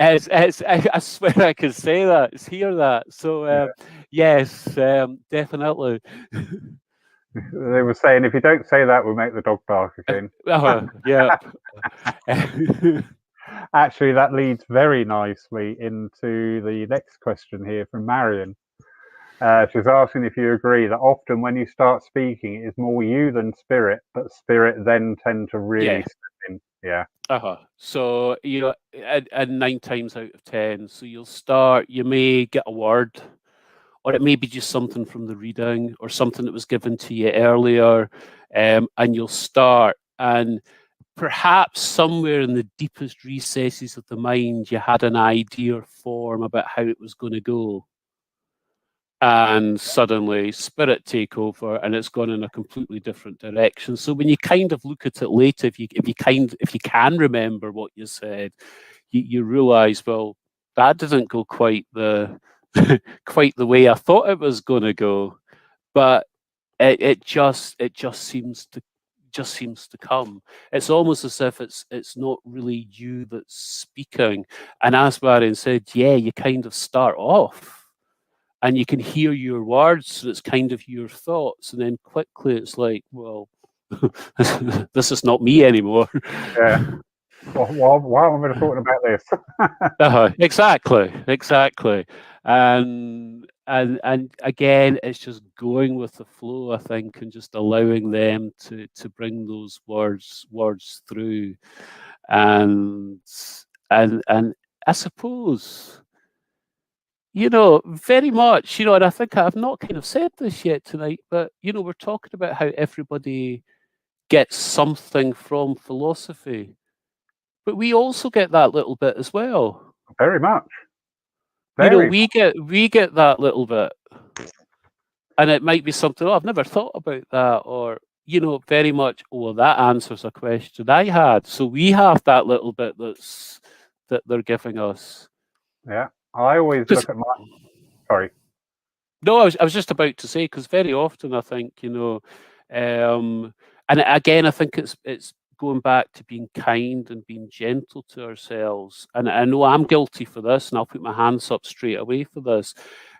S2: I swear I can say that. It's hear that. So yes, definitely.
S1: They were saying, if you don't say that, we'll make the dog bark again.
S2: Yeah.
S1: Actually, that leads very nicely into the next question here from Marion. She's asking if you agree that often when you start speaking, it is more you than spirit, but spirit then tend to really
S2: Yeah.
S1: step in. Yeah.
S2: So and 9 times out of 10, so you'll start. You may get a word, or it may be just something from the reading or something that was given to you earlier, and you'll start. And perhaps somewhere in the deepest recesses of the mind, you had an idea or form about how it was going to go. and suddenly spirit take over, and it's gone in a completely different direction. So when you kind of look at it later, if you can remember what you said, you realize, well, that didn't go quite the quite the way I thought it was going to go, but it just seems to come. It's almost as if it's not really you that's speaking. And as Marion said, yeah, you kind of start off and you can hear your words, so it's kind of your thoughts, and then quickly it's like, well, this is not me anymore.
S1: Yeah. Well, why am I talking about this?
S2: Exactly. And again, it's just going with the flow, I think, and just allowing them to bring those words through, and and I suppose, very much, and I think I've not kind of said this yet tonight, but we're talking about how everybody gets something from philosophy, but we also get that little bit as well.
S1: Very much. Very.
S2: We get that little bit, and it might be something. Oh, I've never thought about that, or very much. Oh, well, that answers a question I had. So we have that little bit that they're giving us.
S1: Yeah, I always look at my. Sorry.
S2: No, I was just about to say, because very often I think, and again, I think it's going back to being kind and being gentle to ourselves. And I know I'm guilty for this, and I'll put my hands up straight away for this.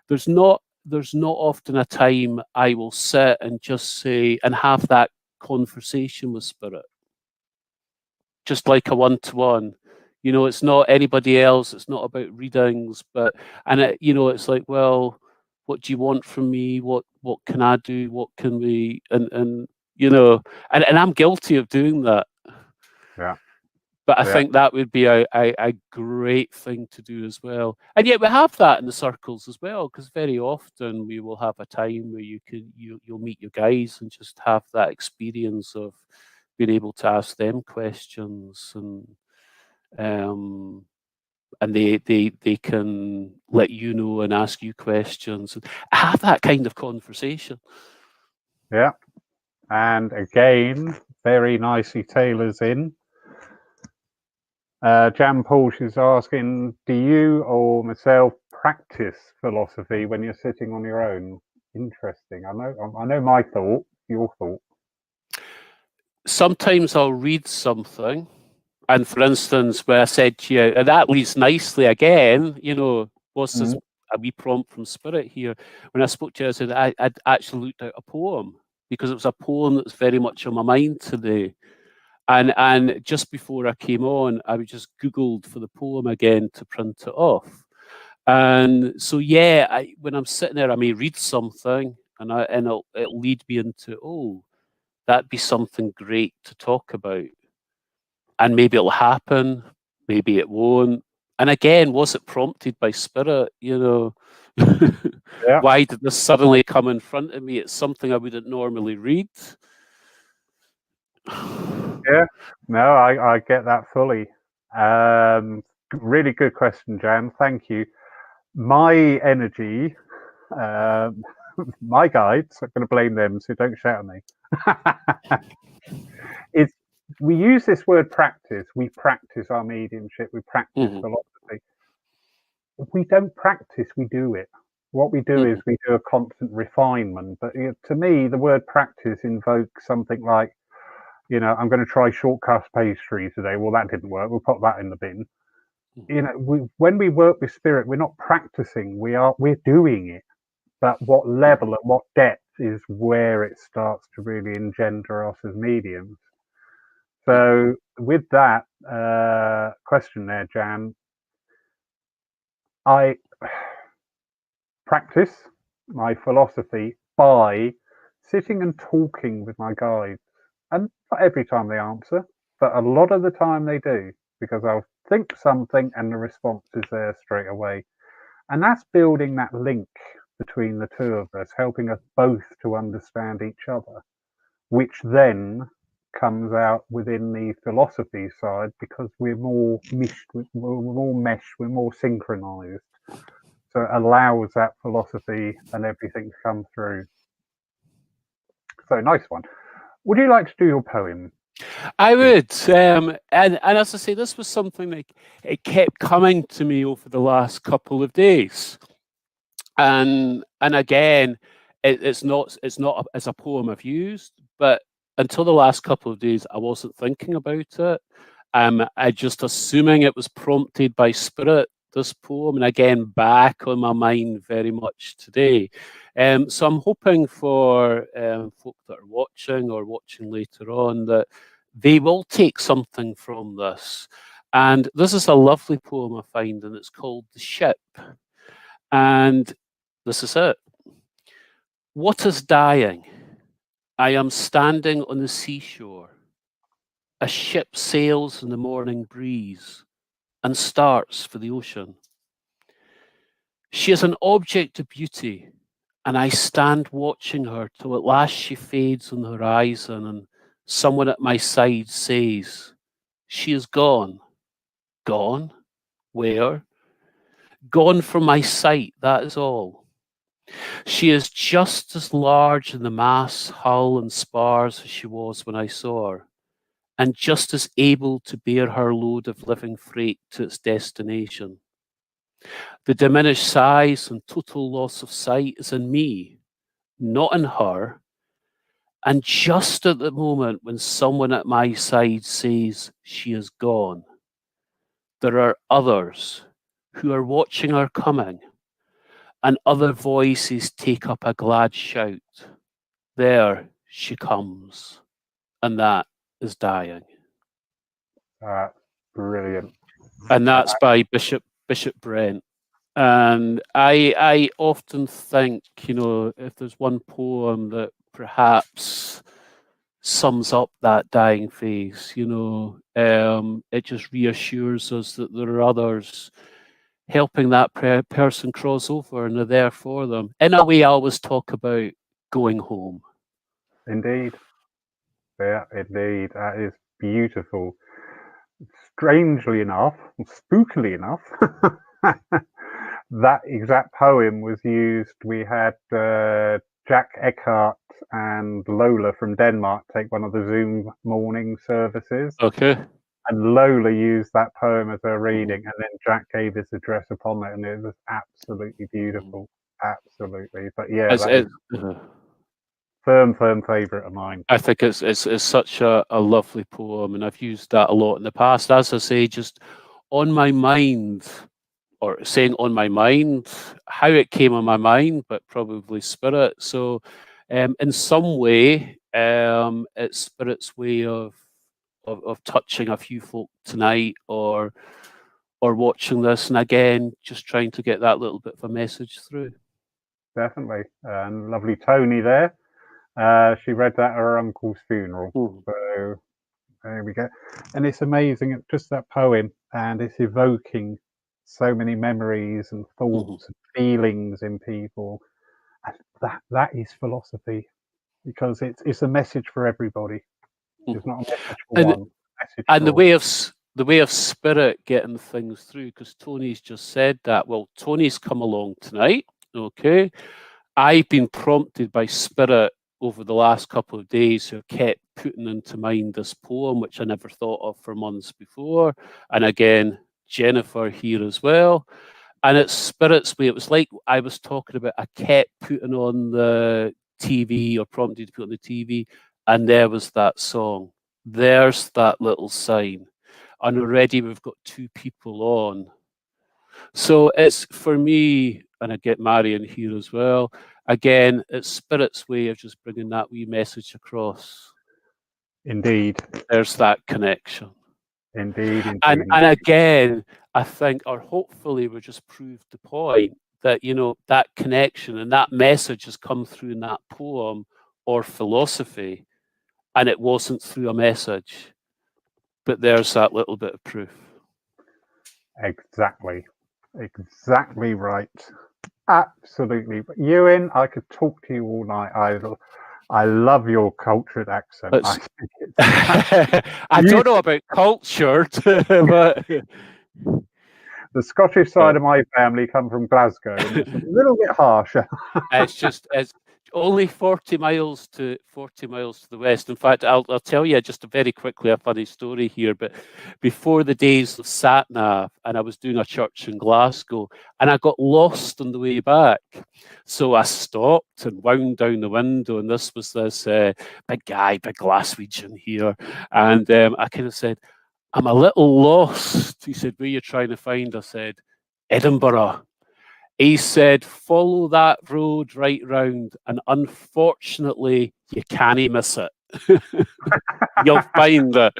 S2: There's not often a time I will sit and just say and have that conversation with spirit, just like a one-to-one. It's not anybody else. It's not about readings, it's like, well, what do you want from me? What can I do? What can we? And I'm guilty of doing that.
S1: Yeah.
S2: But I think that would be a great thing to do as well. And yet we have that in the circles as well, because very often we will have a time where you'll meet your guys and just have that experience of being able to ask them questions, and they can let you know and ask you questions and have that kind of conversation.
S1: Yeah. And again, very nicely tailors in. Jan Porsch is asking, do you or myself practice philosophy when you're sitting on your own? Interesting. I know my thought, your thought.
S2: Sometimes I'll read something, and for instance, where I said to you, and that leads nicely again, was this a wee prompt from Spirit here? When I spoke to you, I said I'd actually looked out a poem, because it was a poem that's very much on my mind today. And just before I came on, I just Googled for the poem again to print it off. And so, yeah, when I'm sitting there, I may read something, and it'll lead me into, oh, that'd be something great to talk about. And maybe it'll happen, maybe it won't. And again, was it prompted by Spirit?
S1: Yeah.
S2: Why did this suddenly come in front of me? It's something I wouldn't normally read.
S1: Yeah, no, I get that fully. Really good question, Jan. Thank you. My energy, my guides, I'm going to blame them, so don't shout at me. We use this word practice. We practice our mediumship. We practice philosophy. We don't practice. We do it. What we do is we do a constant refinement. But to me, the word practice invokes something like, I'm going to try shortcast pastry today. Well, that didn't work. We'll put that in the bin. When we work with spirit, we're not practicing. We're doing it. But what level and what depth is where it starts to really engender us as mediums. So with that question there, Jan, I practice my philosophy by sitting and talking with my guides. And not every time they answer, but a lot of the time they do, because I'll think something and the response is there straight away. And that's building that link between the two of us, helping us both to understand each other, which then comes out within the philosophy side, because we're more meshed, we're more synchronized. So it allows that philosophy and everything to come through. So nice one. Would you like to do your poem?
S2: I would, and as I say, this was something that it kept coming to me over the last couple of days, and again, it's not as a poem I've used, but until the last couple of days, I wasn't thinking about it. I just assuming it was prompted by spirit, this poem, and again back on my mind very much today. So I'm hoping for folk that are watching or watching later on that they will take something from this. And this is a lovely poem I find, and it's called The Ship. And this is it. What is dying? I am standing on the seashore. A ship sails in the morning breeze and starts for the ocean. She is an object of beauty, and I stand watching her till at last she fades on the horizon, and someone at my side says, "She is gone." Gone? Where? Gone from my sight, that is all. She is just as large in the mass, hull, and spars as she was when I saw her, and just as able to bear her load of living freight to its destination. The diminished size and total loss of sight is in me, not in her. And just at the moment when someone at my side says she is gone, there are others who are watching her coming, and other voices take up a glad shout. There she comes, and that is dying.
S1: Brilliant.
S2: And that's by Bishop Brent. And I often think, if there's one poem that perhaps sums up that dying phase, it just reassures us that there are others helping that person cross over, and they're there for them. In a way, I always talk about going home.
S1: Indeed. Yeah, indeed. That is beautiful. Strangely enough, spookily enough, that exact poem was used. We had Jack Eckhart and Lola from Denmark take one of the Zoom morning services.
S2: Okay.
S1: And Lola used that poem as her reading, and then Jack gave his address upon it, and it was absolutely beautiful. Absolutely. But yeah, firm favourite of mine.
S2: I think it's such a lovely poem, and I've used that a lot in the past. As I say, just on my mind, or saying on my mind, how it came on my mind, but probably spirit. So in some way, it's spirit's way of touching a few folk tonight, or watching this, and again, just trying to get that little bit of a message through.
S1: Definitely. And lovely Tony there. She read that at her uncle's funeral. So there we go. And it's amazing, just that poem, and it's evoking so many memories and thoughts and feelings in people. And that is philosophy, because it's a message for everybody. It's not a message for one.
S2: And the way of spirit getting things through, because Tony's just said that. Well, Tony's come along tonight. Okay. I've been prompted by spirit over the last couple of days, who kept putting into mind this poem, which I never thought of for months before. And again, Jennifer here as well. And it's spirit's way. It was like I was talking about, I kept putting on the TV, or prompted to put on the TV, and there was that song. There's that little sign. And already we've got two people on. So it's, for me, and I get Marion here as well, again, it's spirit's way of just bringing that wee message across.
S1: Indeed.
S2: There's that connection.
S1: Indeed.
S2: And again, I think, or hopefully we just proved the point that, that connection and that message has come through in that poem or philosophy, and it wasn't through a message. But there's that little bit of proof.
S1: Exactly right. Absolutely. But Ewan, I could talk to you all night. I love your cultured accent.
S2: I don't know about cultured, but
S1: The Scottish side of my family come from Glasgow, and it's a little bit harsher.
S2: It's only 40 miles to the west. In fact, I'll tell you just very quickly a funny story here. But before the days of sat nav, and I was doing a church in Glasgow, and I got lost on the way back. So I stopped and wound down the window, and this was this big guy, big Glaswegian here, and I kind of said, "I'm a little lost." He said, "Where are you trying to find?" I said, "Edinburgh." He said, "Follow that road right round, and unfortunately, you can't miss it." You'll find that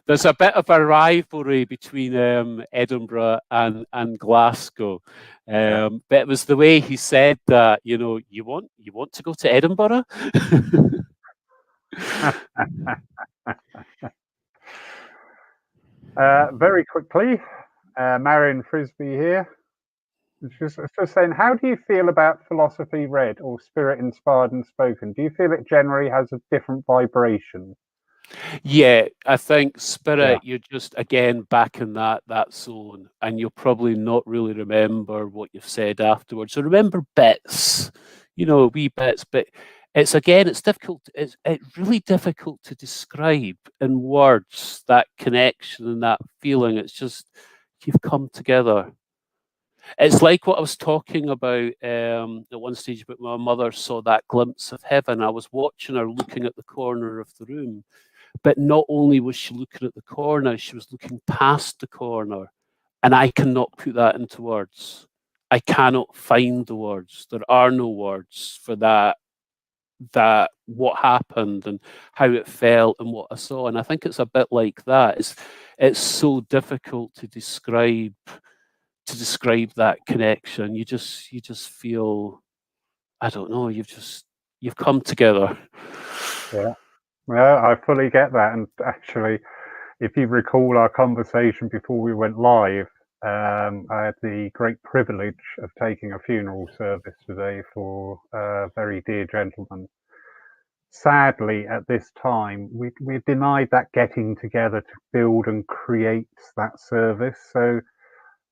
S2: there's a bit of a rivalry between Edinburgh and Glasgow. But it was the way he said that, you know, you want to go to Edinburgh?
S1: Very quickly, Marion Frisbee here. Just saying, how do you feel about philosophy read or spirit inspired and spoken? Do you feel it generally has a different vibration?
S2: Yeah, I think spirit, you're just again back in that zone, and you'll probably not really remember what you've said afterwards. So remember bits, you know, wee bits, but it's again, it's difficult. It's really difficult to describe in words that connection and that feeling. It's just you've come together. It's like what I was talking about at one stage, but my mother saw that glimpse of heaven. I was watching her looking at the corner of the room. But not only was she looking at the corner, she was looking past the corner. And I cannot put that into words. I cannot find the words. There are no words for that what happened and how it felt and what I saw. And I think it's a bit like that. It's so difficult to describe that connection. You just feel, I don't know, you've come together.
S1: Yeah. Well, I fully get that. And actually, if you recall our conversation before we went live, I had the great privilege of taking a funeral service today for a very dear gentleman. Sadly, at this time, we're denied that getting together to build and create that service. So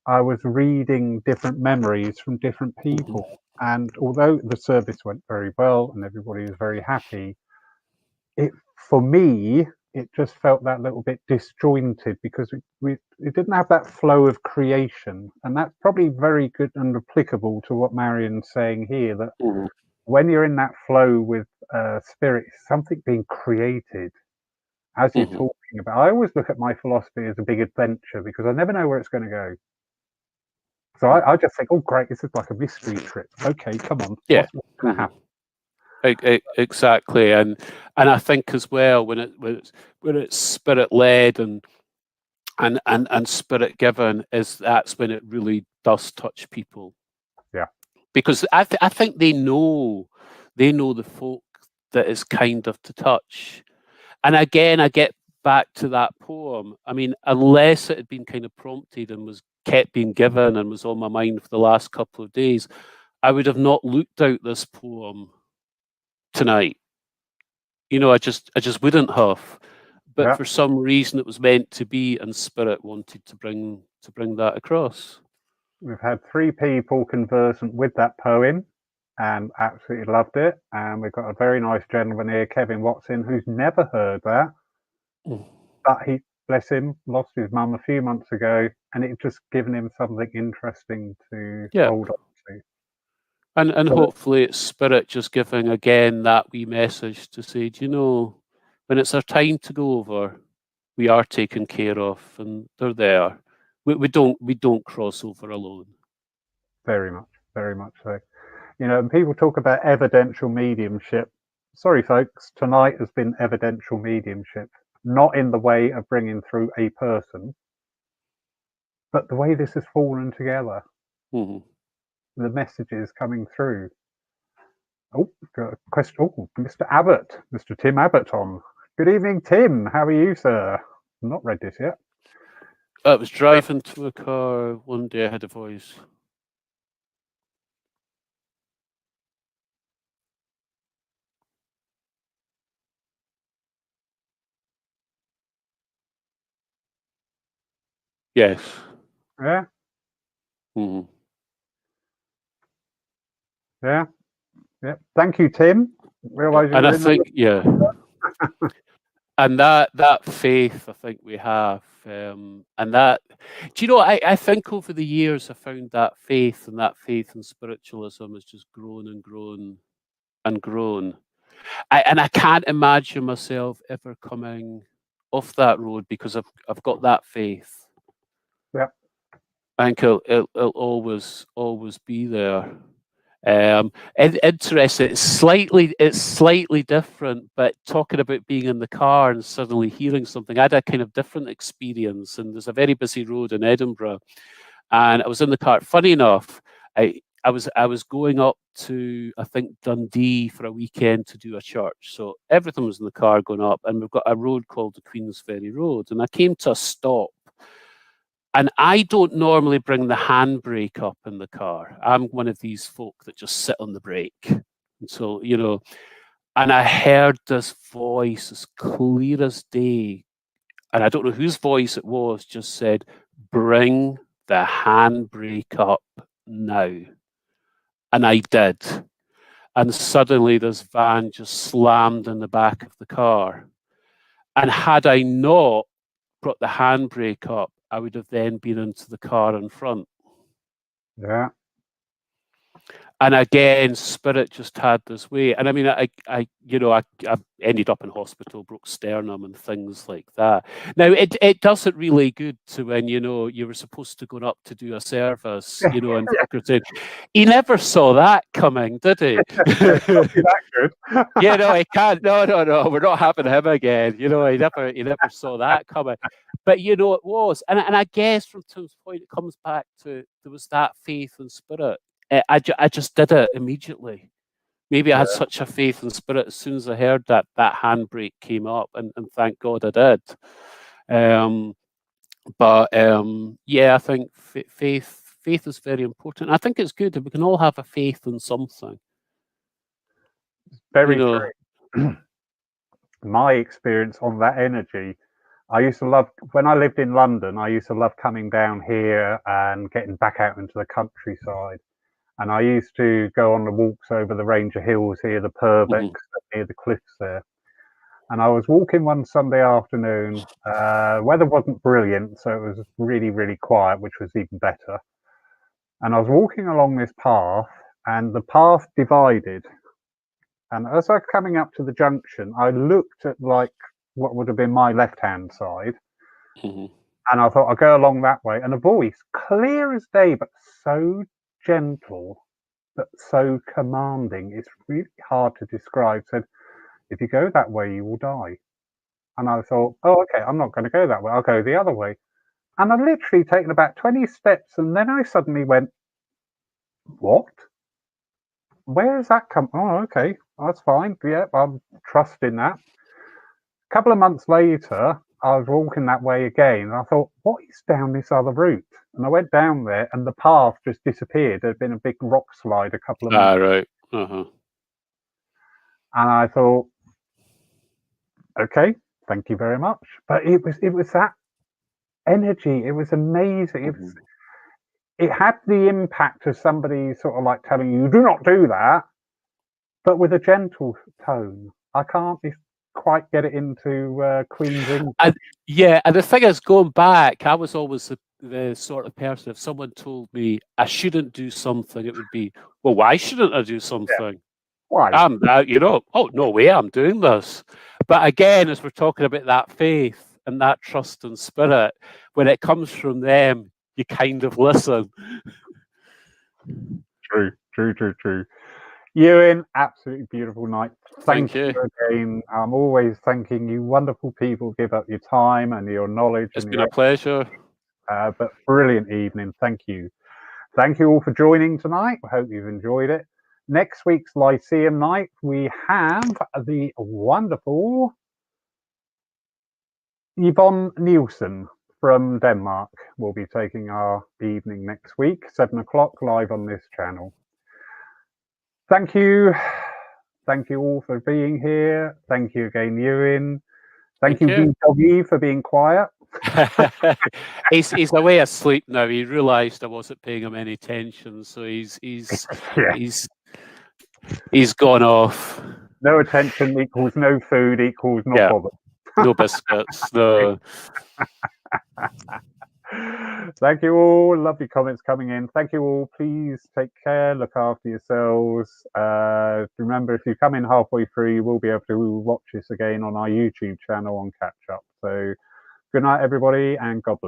S1: I was reading different memories from different people. And although the service went very well and everybody was very happy, it for me it just felt that little bit disjointed because it didn't have that flow of creation, and that's probably very good and applicable to what Marion's saying here, that when you're in that flow with spirit, something being created as you're talking about. I always look at my philosophy as a big adventure because I never know where it's going to go. So I just think, oh great, this is like a mystery trip. Okay, come on,
S2: Yeah.
S1: what's going to happen?
S2: Exactly, and I think as well when it's spirit led and spirit given, that's when it really does touch people.
S1: Yeah,
S2: because I think they know the folk that is kind of to touch. And again, I get back to that poem. I mean, unless it had been kind of prompted and was kept being given and was on my mind for the last couple of days, I would have not looked out this poem tonight. You know, I just wouldn't have. But for some reason, it was meant to be, and Spirit wanted to bring that across.
S1: We've had 3 people conversant with that poem and absolutely loved it. And we've got a very nice gentleman here, Kevin Watson, who's never heard that. But he, bless him, lost his mum a few months ago, and it just given him something interesting to hold on to.
S2: And hopefully it's Spirit just giving again that wee message to say, do you know, when it's our time to go over, we are taken care of, and they're there. We don't cross over alone.
S1: Very much so. You know, and people talk about evidential mediumship. Sorry, folks, tonight has been evidential mediumship, not in the way of bringing through a person, but the way this has fallen together. The messages coming through. Oh, got a question. Oh, Mr. Abbott, Mr. Tim Abbott on. Good evening, Tim. How are you, sir? I've not read this yet.
S2: I was driving to a car one day. I had a voice. Yes.
S1: Yeah.
S2: Mhm.
S1: Yeah. Yeah. Thank you, Tim. Realize you
S2: And I
S1: were in
S2: think, yeah, and that faith, I think we have, and that, do you know, I think over the years I found that faith in spiritualism has just grown and grown and grown. And I can't imagine myself ever coming off that road because I've got that faith.
S1: Yeah.
S2: I think it'll always be there. Interesting. It's slightly different, but talking about being in the car and suddenly hearing something, I had a kind of different experience. And there's a very busy road in Edinburgh, and I was in the car. Funny enough, I was going up to, I think, Dundee for a weekend to do a church. So everything was in the car going up, and we've got a road called the Queensferry Road, and I came to a stop. And I don't normally bring the handbrake up in the car. I'm one of these folk that just sit on the brake. And so, and I heard this voice as clear as day. And I don't know whose voice it was, just said, "Bring the handbrake up now." And I did. And suddenly this van just slammed in the back of the car. And had I not brought the handbrake up, I would have then been into the car in front.
S1: Yeah.
S2: And again, spirit just had this way. And I mean, I ended up in hospital, broke sternum and things like that. Now, it does it really good to when, you were supposed to go up to do a service, and Vicar said, he never saw that coming, did he?
S1: That good.
S2: He can't. No, we're not having him again. He never saw that coming. But it was, and I guess from Tim's point, it comes back to there was that faith and spirit. I just did it immediately. Maybe I had such a faith and spirit as soon as I heard that handbrake came up, and thank God I did. I think faith is very important. I think it's good that we can all have a faith in something.
S1: Very true. My experience on that energy, I used to love, when I lived in London, I used to love coming down here and getting back out into the countryside. And I used to go on the walks over the range of hills here, the Purbeck, near the cliffs there. And I was walking one Sunday afternoon. Weather wasn't brilliant, so it was really, really quiet, which was even better. And I was walking along this path, and the path divided. And as I was coming up to the junction, I looked at like what would have been my left-hand side, and I thought I'll go along that way. And a voice, clear as day, but so gentle, but so commanding, it's really hard to describe, said, "If you go that way, you will die." And I thought, "Oh, okay, I'm not going to go that way. I'll go the other way." And I've literally taken about 20 steps, and then I suddenly went, "What? Where has that come? Oh, okay, that's fine. Yeah, I'm trusting that." A couple of months later, I was walking that way again, and I thought, "What is down this other route?" And I went down there, and the path just disappeared. There'd been a big rock slide a couple of months.
S2: Right.
S1: And I thought, "Okay, thank you very much." But it was that energy. It was amazing. It had the impact of somebody sort of like telling you, "Do not do that," but with a gentle tone. I can't quite get it into Queen's English.
S2: And the thing is, going back, I was always the sort of person, if someone told me I shouldn't do something, it would be, well, why shouldn't I do something?
S1: Yeah. Why?
S2: Oh, no way, I'm doing this. But again, as we're talking about that faith and that trust and spirit, when it comes from them, you kind of listen.
S1: True. Ewan, absolutely beautiful night. Thank you again. I'm always thanking you. Wonderful people give up your time and your knowledge.
S2: It's been a pleasure.
S1: But brilliant evening. Thank you. Thank you all for joining tonight. I hope you've enjoyed it. Next week's Lyceum night, we have the wonderful Yvonne Nielsen from Denmark. Will be taking our evening next week, 7 o'clock, live on this channel. Thank you. Thank you all for being here. Thank you again, Ewan. Thank you, Wee Doggy, for being quiet.
S2: He's away asleep now. He realised I wasn't paying him any attention, so he's
S1: Yeah.
S2: he's gone off.
S1: No attention equals no food equals not
S2: Yeah.
S1: bothered.
S2: No biscuits. No.
S1: Thank you all. Lovely comments coming in. Thank you all. Please take care. Look after yourselves. Remember, if you come in halfway through, you will be able to watch this again on our YouTube channel on Catch Up. So good night, everybody, and God bless.